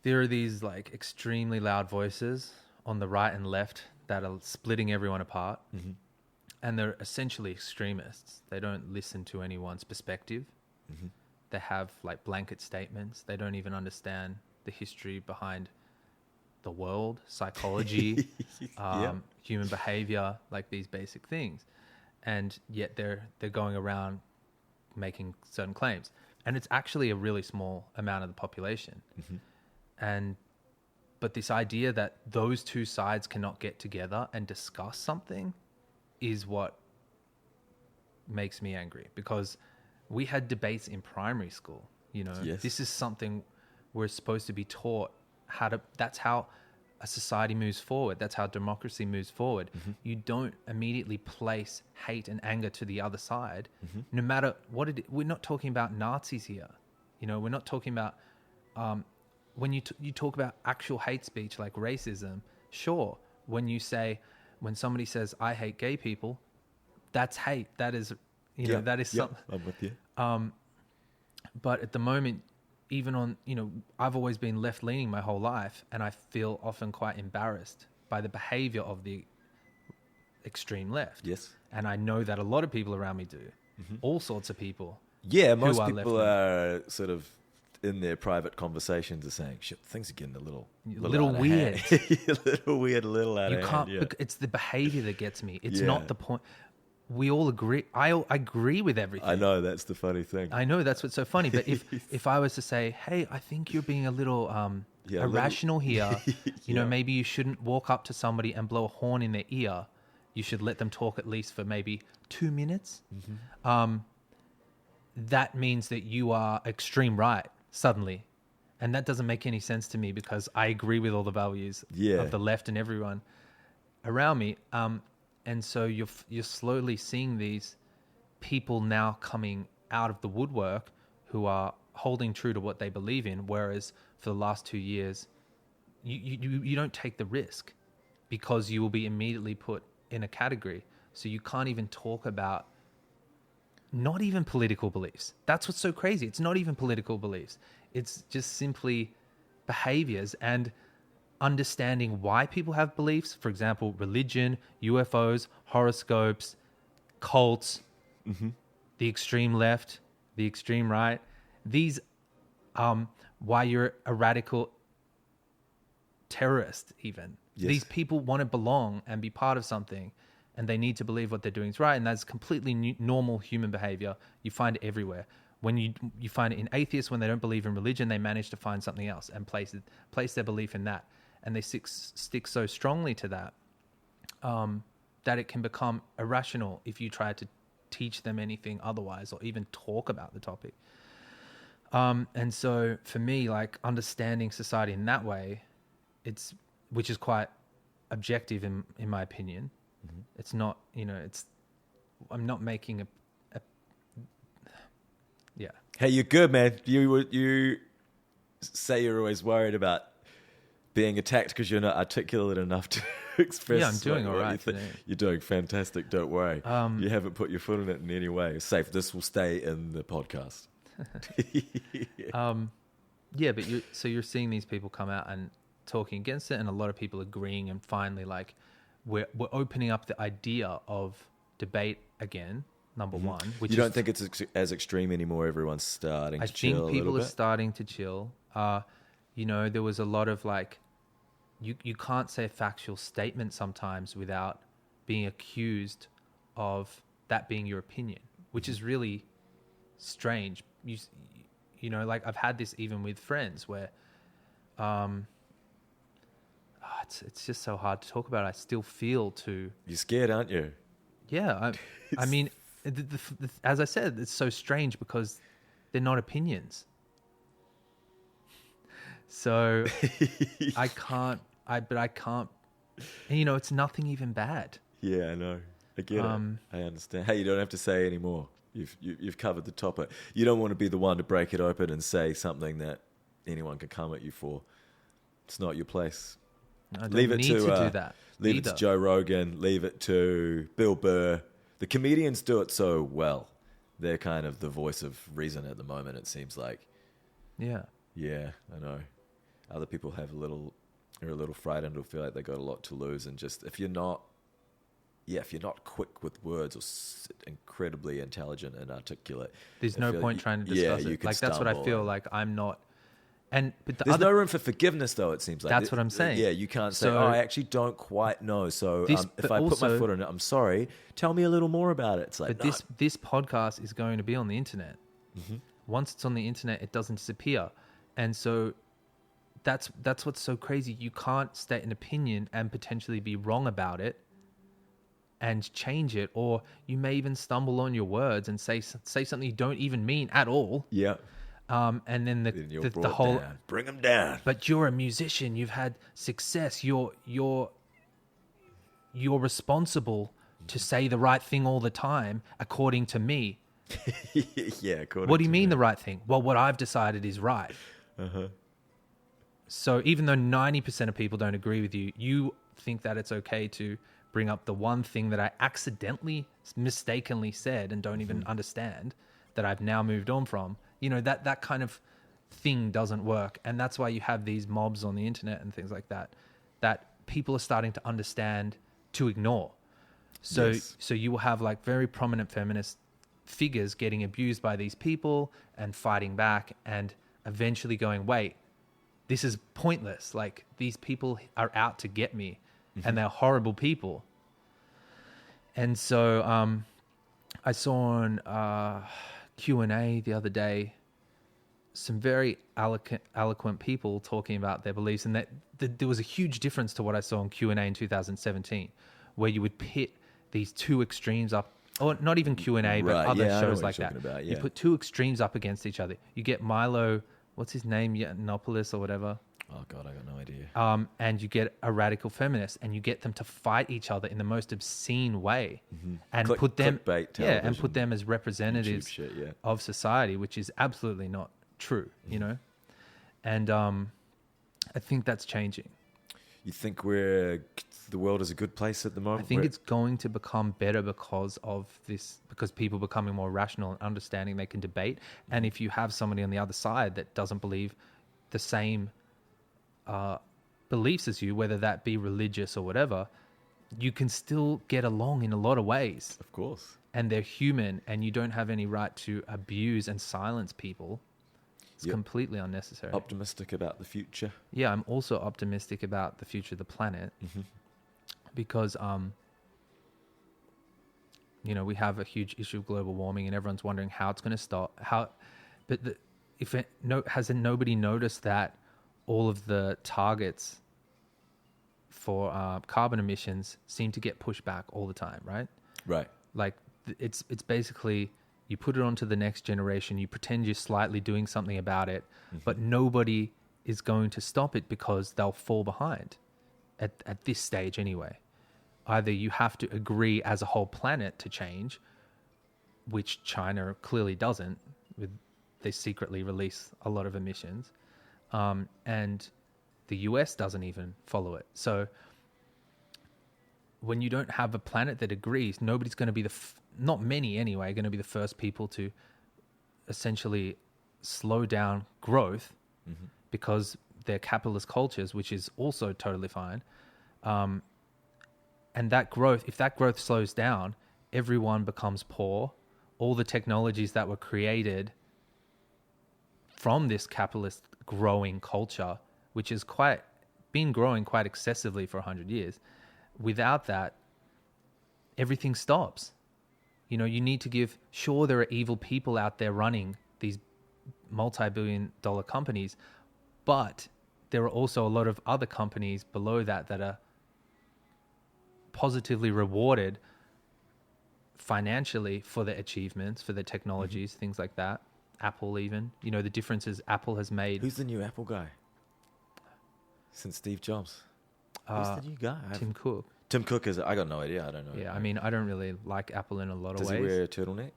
there are these like extremely loud voices on the right and left that are splitting everyone apart. And they're essentially extremists. They don't listen to anyone's perspective. They have like blanket statements. They don't even understand the history behind the world, psychology, human behavior, like these basic things. And yet they're going around making certain claims. And it's actually a really small amount of the population. But this idea that those two sides cannot get together and discuss something is what makes me angry, because we had debates in primary school. You know, This is something we're supposed to be taught that's how a society moves forward. That's how democracy moves forward. You don't immediately place hate and anger to the other side, no matter what we're not talking about Nazis here. You know, we're not talking about, when you talk about actual hate speech like racism, sure. When somebody says, I hate gay people, that's hate. That is, that is something. I'm with you. But at the moment, even on, I've always been left-leaning my whole life, and I feel often quite embarrassed by the behavior of the extreme left. Yes. And I know that a lot of people around me do. All sorts of people. Yeah, most people are sort of in their private conversations are saying, shit, things are getting a little weird. A little weird, a little out of hand. It's the behavior that gets me. It's not the point. we all agree. I agree with everything. I know, that's the funny thing. I know that's what's so funny. But if I was to say, hey, I think you're being a little irrational here. You know, maybe you shouldn't walk up to somebody and blow a horn in their ear. You should let them talk at least for maybe 2 minutes. That means that you are extreme right suddenly. And that doesn't make any sense to me because I agree with all the values of the left and everyone around me. And so you're slowly seeing these people now coming out of the woodwork who are holding true to what they believe in, whereas for the last 2 years, you don't take the risk because you will be immediately put in a category. So you can't even talk about not even political beliefs. That's what's so crazy. It's not even political beliefs. It's just simply behaviors and understanding why people have beliefs. For example, religion, UFOs, horoscopes, cults, the extreme left, the extreme right. These, why you're a radical terrorist even. Yes. These people want to belong and be part of something, and they need to believe what they're doing is right, and that's completely normal human behavior. You find it everywhere. When you find it in atheists, when they don't believe in religion, they manage to find something else and place their belief in that, and they stick so strongly to that that it can become irrational if you try to teach them anything otherwise or even talk about the topic. And so for me, like understanding society in that way, which is quite objective in my opinion. It's not, I'm not making a yeah. Hey, you're good, man. You say you're always worried about being attacked because you're not articulate enough to express. Yeah, I'm doing all right today. You're doing fantastic. Don't worry. You haven't put your foot in it in any way. It's safe. This will stay in the podcast. Yeah, but you're seeing these people come out and talking against it, and a lot of people agreeing, and finally, like, we're opening up the idea of debate again. Number one, which you don't think it's as extreme anymore. Everyone's starting to chill a little bit. I think people are starting to chill. There was a lot of like, you can't say a factual statement sometimes without being accused of that being your opinion, which is really strange. Like I've had this even with friends where, it's just so hard to talk about. I still feel You're scared, aren't you? Yeah, I mean, as I said, it's so strange because they're not opinions. So I can't. And it's nothing even bad. Yeah, I know. I get it. I understand. Hey, you don't have to say any more. You've covered the topic. You don't want to be the one to break it open and say something that anyone can come at you for. It's not your place. I don't need to do that. Leave it to Joe Rogan. Leave it to Bill Burr. The comedians do it so well. They're kind of the voice of reason at the moment, it seems like. Yeah. Yeah, I know. Other people are a little frightened or feel like they got a lot to lose, and just if you're not quick with words or incredibly intelligent and articulate, there's no point trying to discuss it. Like that's what I feel like I'm not. But there's no room for forgiveness, though. It seems like that's what I'm saying. Yeah, you can't say, "I actually don't quite know." So if I put my foot in it, I'm sorry. Tell me a little more about it. It's like, but this podcast is going to be on the internet. Mm-hmm. Once it's on the internet, it doesn't disappear, and so that's what's so crazy. You can't state an opinion and potentially be wrong about it, and change it, or you may even stumble on your words and say something you don't even mean at all. Yeah. And then the whole down. Bring them down. But you're a musician. You've had success. You're responsible to say the right thing all the time, according to me. Yeah. According. What do you to mean me. the right thing? Well, what I've decided is right. So even though 90% of people don't agree with you, you think that it's okay to bring up the one thing that I accidentally, mistakenly said and don't even understand, that I've now moved on from. That kind of thing doesn't work. And that's why you have these mobs on the internet and things like that people are starting to understand to ignore. So you will have like very prominent feminist figures getting abused by these people and fighting back and eventually going, wait, this is pointless. Like these people are out to get me and they're horrible people. And so I saw on Q&A the other day some very eloquent people talking about their beliefs, and that there was a huge difference to what I saw on Q&A in 2017, where you would pit these two extremes up, or not even Q&A, but Right, other yeah, I know shows what like you're that. talking about, You yeah. put two extremes up against each other. You get Milo, what's his name, Yiannopoulos or whatever, Oh God, I got no idea. and you get a radical feminist, and you get them to fight each other in the most obscene way, and put them, Clickbait and television, put them as representatives YouTube shit, yeah. of society, which is absolutely not true, you know. And I think that's changing. You think the world is a good place at the moment? I think it's going to become better because of this, because people becoming more rational and understanding they can debate. And if you have somebody on the other side that doesn't believe the same beliefs as you, whether that be religious or whatever, you can still get along in a lot of ways. Of course. And they're human, and you don't have any right to abuse and silence people. It's completely unnecessary. Optimistic about the future. Yeah, I'm also optimistic about the future of the planet because, you know, we have a huge issue of global warming, and everyone's wondering how it's going to stop. Hasn't nobody noticed that all of the targets for carbon emissions seem to get pushed back all the time, right? Right. Like it's basically, you put it onto the next generation, you pretend you're slightly doing something about it, but nobody is going to stop it because they'll fall behind at this stage anyway. Either you have to agree as a whole planet to change, which China clearly doesn't, they secretly release a lot of emissions, and the US doesn't even follow it. So when you don't have a planet that agrees, nobody's going to be not many anyway, going to be the first people to essentially slow down growth because they're capitalist cultures, which is also totally fine. And that growth, if that growth slows down, everyone becomes poor. All the technologies that were created from this capitalist growing culture, which has been growing quite excessively for 100 years, without that, everything stops. You know, you need to sure, there are evil people out there running these multi-billion-dollar companies, but there are also a lot of other companies below that are positively rewarded financially for their achievements, for their technologies, things like that. Apple even. You know, the differences Apple has made. Who's the new Apple guy? Since Steve Jobs. Who's the new guy? Tim Cook. Tim Cook is... I got no idea. I don't know. Yeah, I mean, I don't really like Apple in a lot of ways. Does he wear a turtleneck?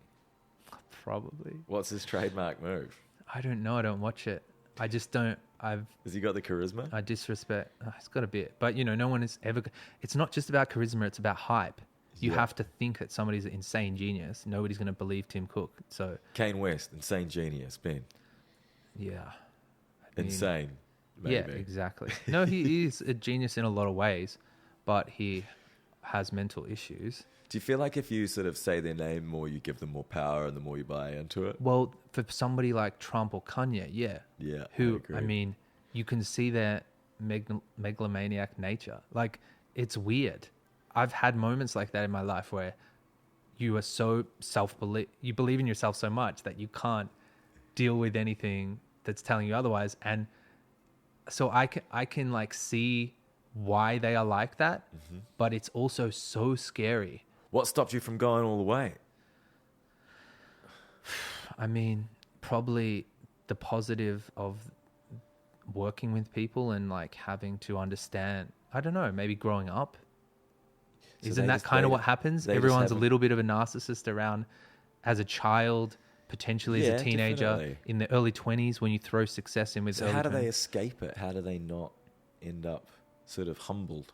Probably. What's his trademark move? I don't know. I don't watch it. I just don't... Has he got the charisma? I disrespect... it's got a bit. But, you know, no one is ever... It's not just about charisma. It's about hype. You have to think that somebody's an insane genius. Nobody's going to believe Tim Cook. So Kanye West, insane genius. Ben. Yeah. Insane. Maybe. Yeah, exactly. No, he is a genius in a lot of ways, but he has mental issues. Do you feel like if you sort of say their name more, you give them more power and the more you buy into it? Well, for somebody like Trump or Kanye, yeah. Yeah, Who, I agree. I mean, you can see their megalomaniac nature. Like, it's weird. I've had moments like that in my life where you are so you believe in yourself so much that you can't deal with anything that's telling you otherwise. And so I can like see why they are like that, but it's also so scary. What stopped you from going all the way? I mean, probably the positive of working with people and like having to understand, I don't know, maybe growing up. So Isn't that kind of what happens? Everyone's a haven't- little bit of a narcissist around as a child, potentially as a teenager, definitely. in the early 20s when you throw success in with So early how do they 20s. escape it? How do they not end up sort of humbled?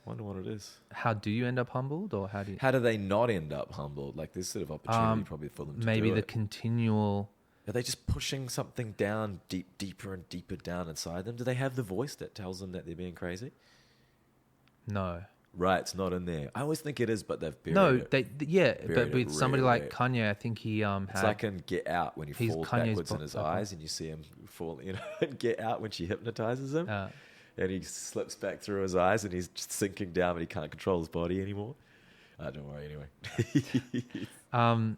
Wonder what it is. How do you end up humbled, or how do you... How do they not end up humbled? Like there's sort of opportunity probably for them to maybe do the it. continual... Are they just pushing something down deeper and deeper down inside them? Do they have the voice that tells them that they're being crazy? No. Right, it's not in there. I always think it is, but they've buried No, it. yeah, Buried but it with somebody really like Kanye, I think he It's had... like in Get Out when he He's falls Kanye's backwards in his book. eyes and you see him fall, you know, in Get Out when she hypnotizes him and he slips back through his eyes and he's just sinking down but he can't control his body anymore. Don't worry anyway.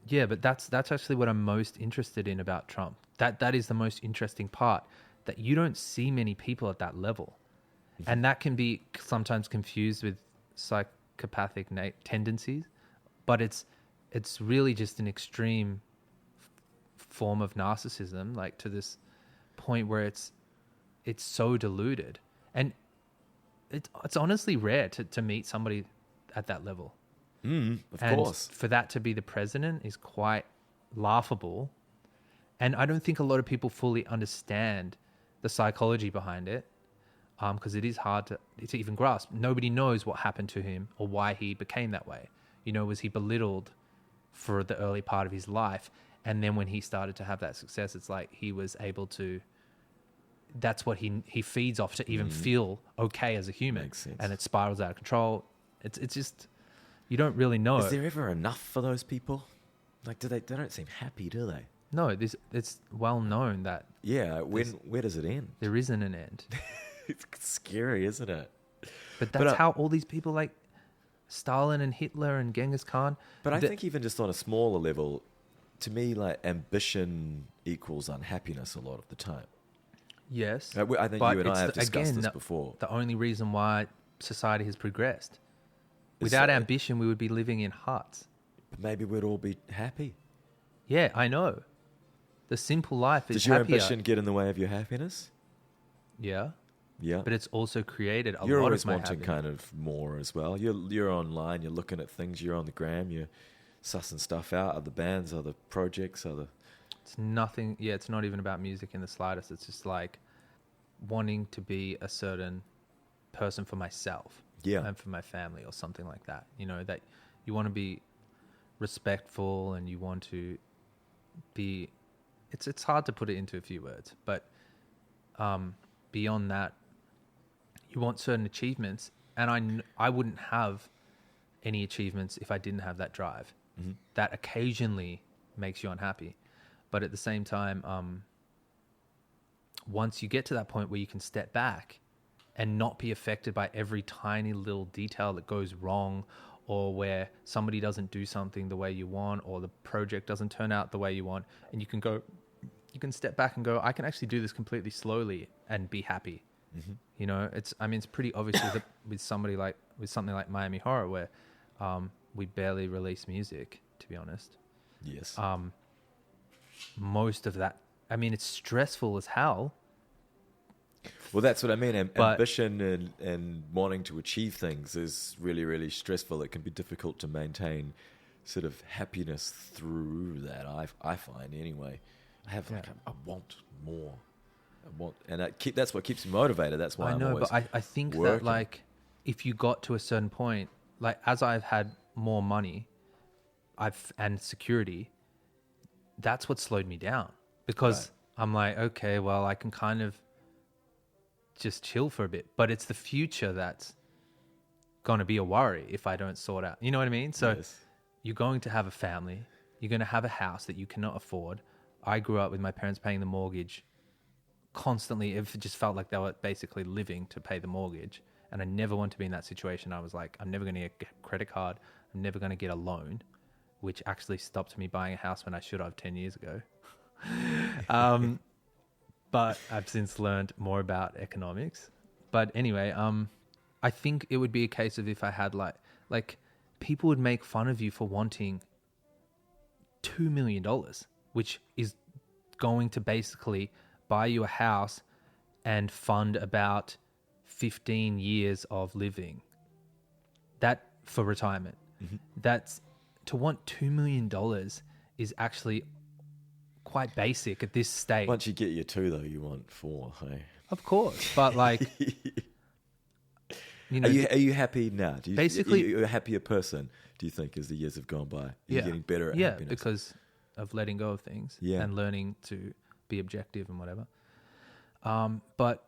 Yeah, but that's actually what I'm most interested in about Trump. That is the most interesting part, that you don't see many people at that level. And that can be sometimes confused with psychopathic tendencies, but it's really just an extreme form of narcissism, like to this point where it's so diluted. And it's honestly rare to meet somebody at that level. Of And course. for that to be the president is quite laughable. And I don't think a lot of people fully understand the psychology behind it, because it is hard to even grasp. Nobody knows what happened to him or why he became that way. You know, was he belittled for the early part of his life? And then when he started to have that success, it's like he was able to... That's what he feeds off to even feel okay as a human. Makes sense. And it spirals out of control. It's just... You don't really know. Is there ever enough for those people? Like, they don't seem happy, do they? No, it's well known that Yeah, where does it end? there isn't an end. It's scary, isn't it? But that's how all these people like Stalin and Hitler and Genghis Khan. But I think even just on a smaller level, to me, like, ambition equals unhappiness a lot of the time. Yes, I think but you and I it's have discussed this the- before. The only reason why society has progressed. Is Without that- ambition, we would be living in huts. Maybe we'd all be happy. Yeah, I know. The simple life is Does your happier. ambition get in the way of your happiness? Yeah, Yeah. but it's also created a You're lot always of my wanting happiness. kind of more as well. You're online, you're looking at things, you're on the gram, you're sussing stuff out, other bands, other projects, other... It's nothing. Yeah, it's not even about music in the slightest. It's just like wanting to be a certain person for myself. Yeah. And for my family or something like that. You know, that you want to be respectful and you want to be... It's hard to put it into a few words, but beyond that, you want certain achievements, and I wouldn't have any achievements if I didn't have that drive. Mm-hmm. That occasionally makes you unhappy, but at the same time, once you get to that point where you can step back and not be affected by every tiny little detail that goes wrong, or where somebody doesn't do something the way you want, or the project doesn't turn out the way you want, and you can step back and go, I can actually do this completely slowly and be happy. Mm-hmm. You know, it's pretty obvious with something like Miami Horror, where we barely release music, to be honest. Yes. Most of that, I mean, it's stressful as hell. Well, that's what I mean. But- Ambition and wanting to achieve things is really, really stressful. It can be difficult to maintain sort of happiness through that, I find, anyway. I want more. That's what keeps me motivated. That's why I know, I'm always but I think working. that, like, if you got to a certain point, like, as I've had more money and security, that's what slowed me down. Because I'm like, okay, well, I can kind of just chill for a bit. But it's the future that's going to be a worry if I don't sort out. You know what I mean? So Yes. you're going to have a family. You're going to have a house that you cannot afford. I grew up with my parents paying the mortgage constantly. It just felt like they were basically living to pay the mortgage. And I never want to be in that situation. I was like, I'm never going to get a credit card. I'm never going to get a loan, which actually stopped me buying a house when I should have 10 years ago. But I've since learned more about economics. But anyway, I think it would be a case of if I had like people would make fun of you for wanting $2 million, which is going to basically buy you a house and fund about 15 years of living. That for retirement. Mm-hmm. That's to want $2 million is actually quite basic at this stage. Once you get your 2, though, you want 4. Hey? Of course, but like, you know, Are you happy now? Basically- are you a happier person, do you think, as the years have gone by? Are you getting better at happiness? because of letting go of things and learning to be objective and whatever. But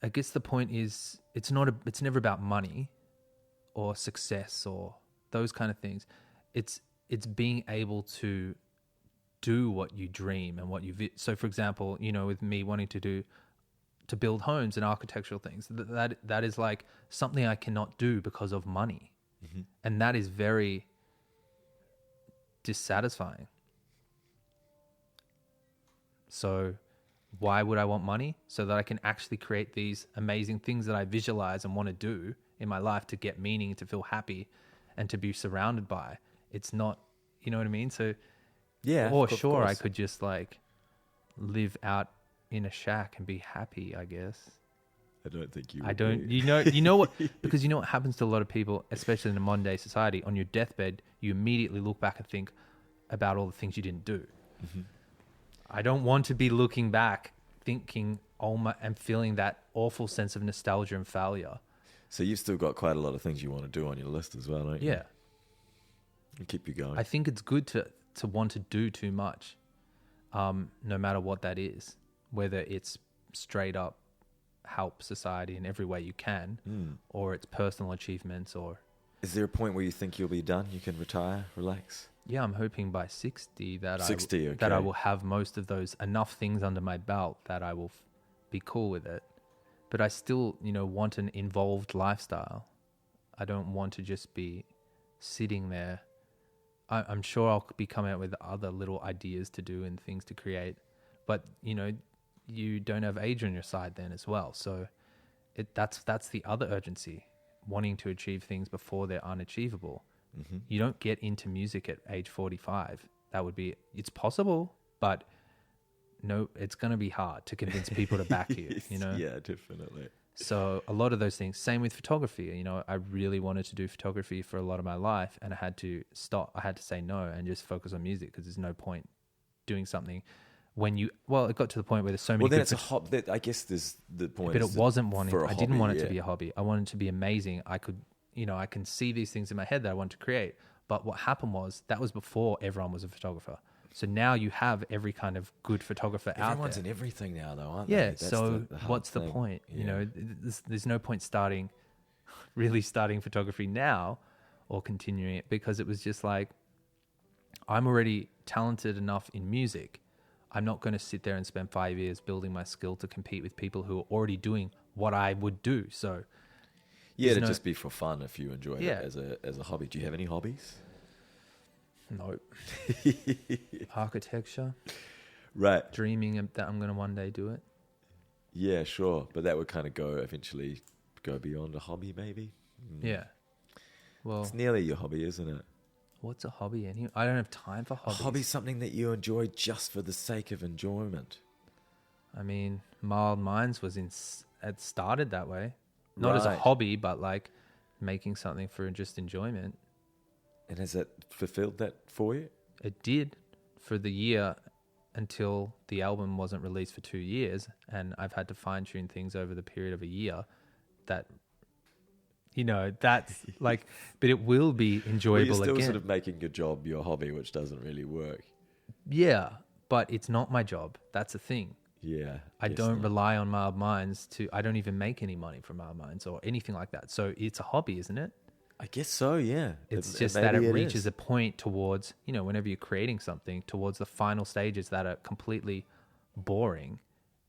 I guess the point is, it's never about money or success or those kind of things. It's being able to do what you dream and what you so for example, you know, with me wanting to do to build homes and architectural things. That is like something I cannot do because of money. And that is very dissatisfying. So why would I want money? So that I can actually create these amazing things that I visualize and want to do in my life to get meaning, to feel happy, and to be surrounded by. It's not, you know what I mean? So, Yeah. or of sure, I course. could just like live out in a shack and be happy, I guess. I don't think you. I would don't, be. you know what, because you know what happens to a lot of people, especially in a modern day society, on your deathbed, you immediately look back and think about all the things you didn't do. I don't want to be looking back thinking, and feeling that awful sense of nostalgia and failure. So you've still got quite a lot of things you want to do on your list as well, don't you? Yeah. And keep you going. I think it's good to want to do too much, no matter what that is, whether it's straight up help society in every way you can, or it's personal achievements, or... Is there a point where you think you'll be done? You can retire, relax? Yeah, I'm hoping by 60 that 60, that I okay. will have most of those, enough things under my belt that I will be cool with it. But I still, want an involved lifestyle. I don't want to just be sitting there. I'm sure I'll be coming out with other little ideas to do and things to create. But, you don't have age on your side then as well. So that's the other urgency, wanting to achieve things before they're unachievable. You don't get into music at age 45. It's possible, but no, it's going to be hard to convince people to back you, Yeah, definitely. So a lot of those things, same with photography, I really wanted to do photography for a lot of my life, and I had to stop. I had to say no and just focus on music, because there's no point doing something when it got to the point where there's so many Well, then good it's a hobby. I guess there's the point. but is it wasn't wanting. for a I didn't hobby, want it to yeah. be a hobby. I wanted it to be amazing. I could, I can see these things in my head that I want to create. But what happened was that was before everyone was a photographer. So now you have every kind of good photographer out there. Everyone's in everything now, though, aren't Yeah. they? That's So the hard what's the thing. point? Yeah. There's no point really starting photography now or continuing it, because it was just like, I'm already talented enough in music. I'm not going to sit there and spend 5 years building my skill to compete with people who are already doing what I would do. So Yeah, there's to no- just be for fun if you enjoy Yeah. it as a hobby. Do you have any hobbies? no. Architecture, Right. dreaming that I'm going to one day do it. Yeah, sure. But that would kind of eventually go beyond a hobby, maybe. Yeah. Well, It's nearly your hobby, isn't it? what's a hobby anyway? I don't have time for A hobbies. hobby's something that you enjoy just for the sake of enjoyment. I mean, Mild Minds it started that way. Not as a Right. hobby, but like making something for just enjoyment. And has it fulfilled that for you? It did for the year until the album wasn't released for 2 years. And I've had to fine tune things over the period of a year that, that's like, but it will be Well, enjoyable you're still again. sort of making your job your hobby, which doesn't really work. Yeah, but it's not my job. That's the thing. Yeah. I guess don't not. rely on Mild Minds I don't even make any money from Mild Minds or anything like that. So it's a hobby, isn't it? I guess so, yeah. It's just that it maybe reaches is. a point towards, whenever you're creating something, towards the final stages that are completely boring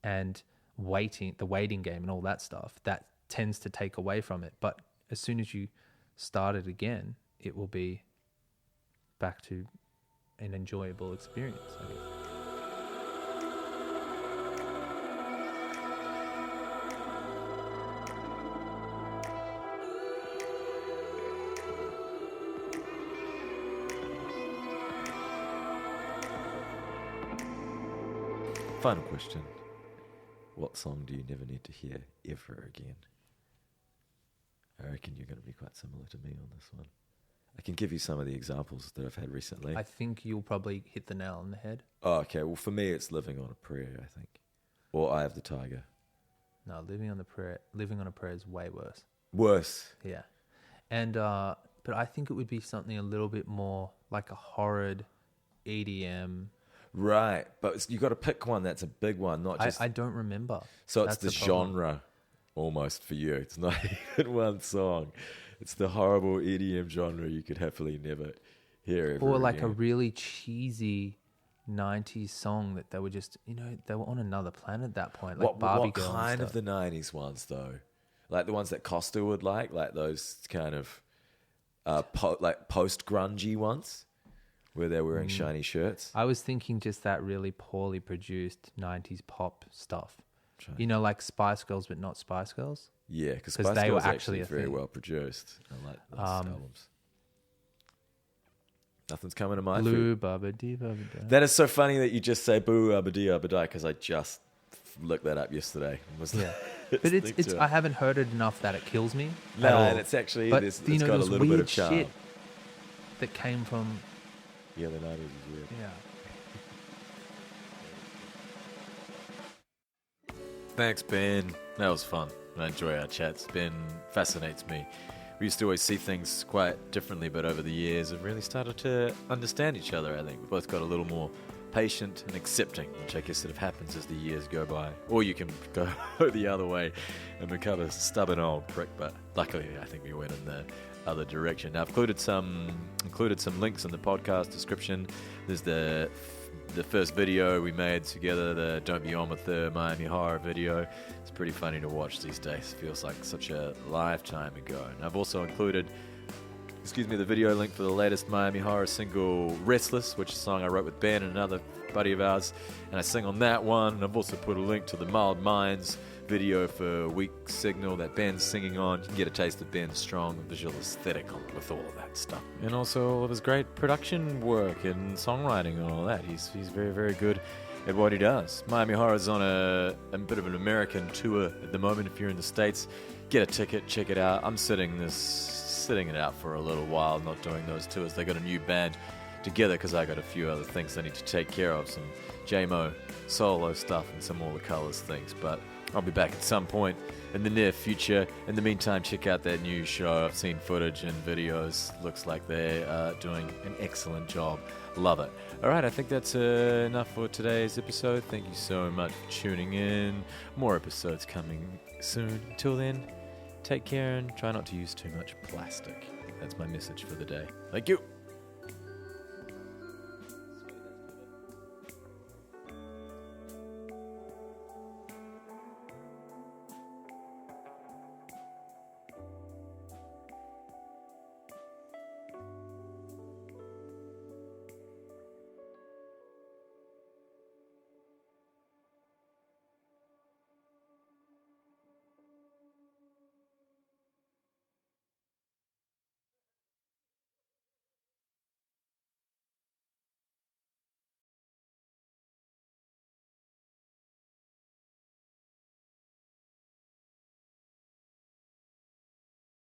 and the waiting game and all that stuff, that tends to take away from it. But as soon as you start it again, it will be back to an enjoyable experience, I guess. Final question. What song do you never need to hear ever again? I reckon you're going to be quite similar to me on this one. I can give you some of the examples that I've had recently. I think you'll probably hit the nail on the head. Oh, okay. Well, for me, it's Living on a Prayer, I think. Or Eye of the Tiger. No, Living on a Prayer is way worse. Worse. Yeah. And but I think it would be something a little bit more like a horrid EDM. Right. But you got to pick one that's a big one, not just... I don't remember. So it's That's the problem. genre almost for you. It's not even one song. It's the horrible EDM genre you could happily never hear ever Or like a again. really cheesy 90s song that they were just, they were on another planet at that point, like Barbie what Girl. kind and of stuff. the 90s ones though? Like the ones that Costa would like those kind of post grungy ones where they're wearing shiny shirts. I was thinking just that really poorly produced 90s pop stuff. Like Spice Girls, but not Spice Girls. Yeah, because 'Cause Spice they were Girls actually actually a very thing. well produced. I like those albums. Nothing's coming to mind. Blue Bubba Dee Bubba Da. That is so funny that you just say boo abadi abadai because I just looked that up yesterday. Yeah. But it's I haven't heard it enough that it kills me. No, at all. and it's actually But, it's you know, got a there's little bit weird of charm. shit that came from Yeah, the 90s is weird. yeah. Thanks, Ben. That was fun. I enjoy our chats. Ben fascinates me. We used to always see things quite differently, but over the years, we've really started to understand each other, I think. We've both got a little more patient and accepting, which I guess sort of happens as the years go by. Or you can go the other way and become a stubborn old prick, but luckily I think we went in the other direction. Now, I've included some links in the podcast description. There's the first video we made together, the Don't Be On With the Miami Horror video. It's pretty funny to watch these days. It feels like such a lifetime ago. And I've also included the video link for the latest Miami Horror single, Restless, which is a song I wrote with Ben and another buddy of ours, and I sing on that one. And I've also put a link to the Mild Minds video for Weak Signal that Ben's singing on. You can get a taste of Ben's strong visual aesthetic with all of that stuff. And also all of his great production work and songwriting and all that. He's very, very good at what he does. Miami Horror's on a bit of an American tour at the moment. If you're in the States, get a ticket, check it out. I'm sitting it out for a little while, not doing those tours. They got a new band together because I got a few other things I need to take care of, some JMO solo stuff and some All the Colors things, but I'll be back at some point in the near future. In the meantime, check out that new show. I've seen footage and videos. Looks like they're doing an excellent job. Love it. All right, I think that's enough for today's episode. Thank you so much for tuning in. More episodes coming soon. Until then, take care and try not to use too much plastic. That's my message for the day. Thank you.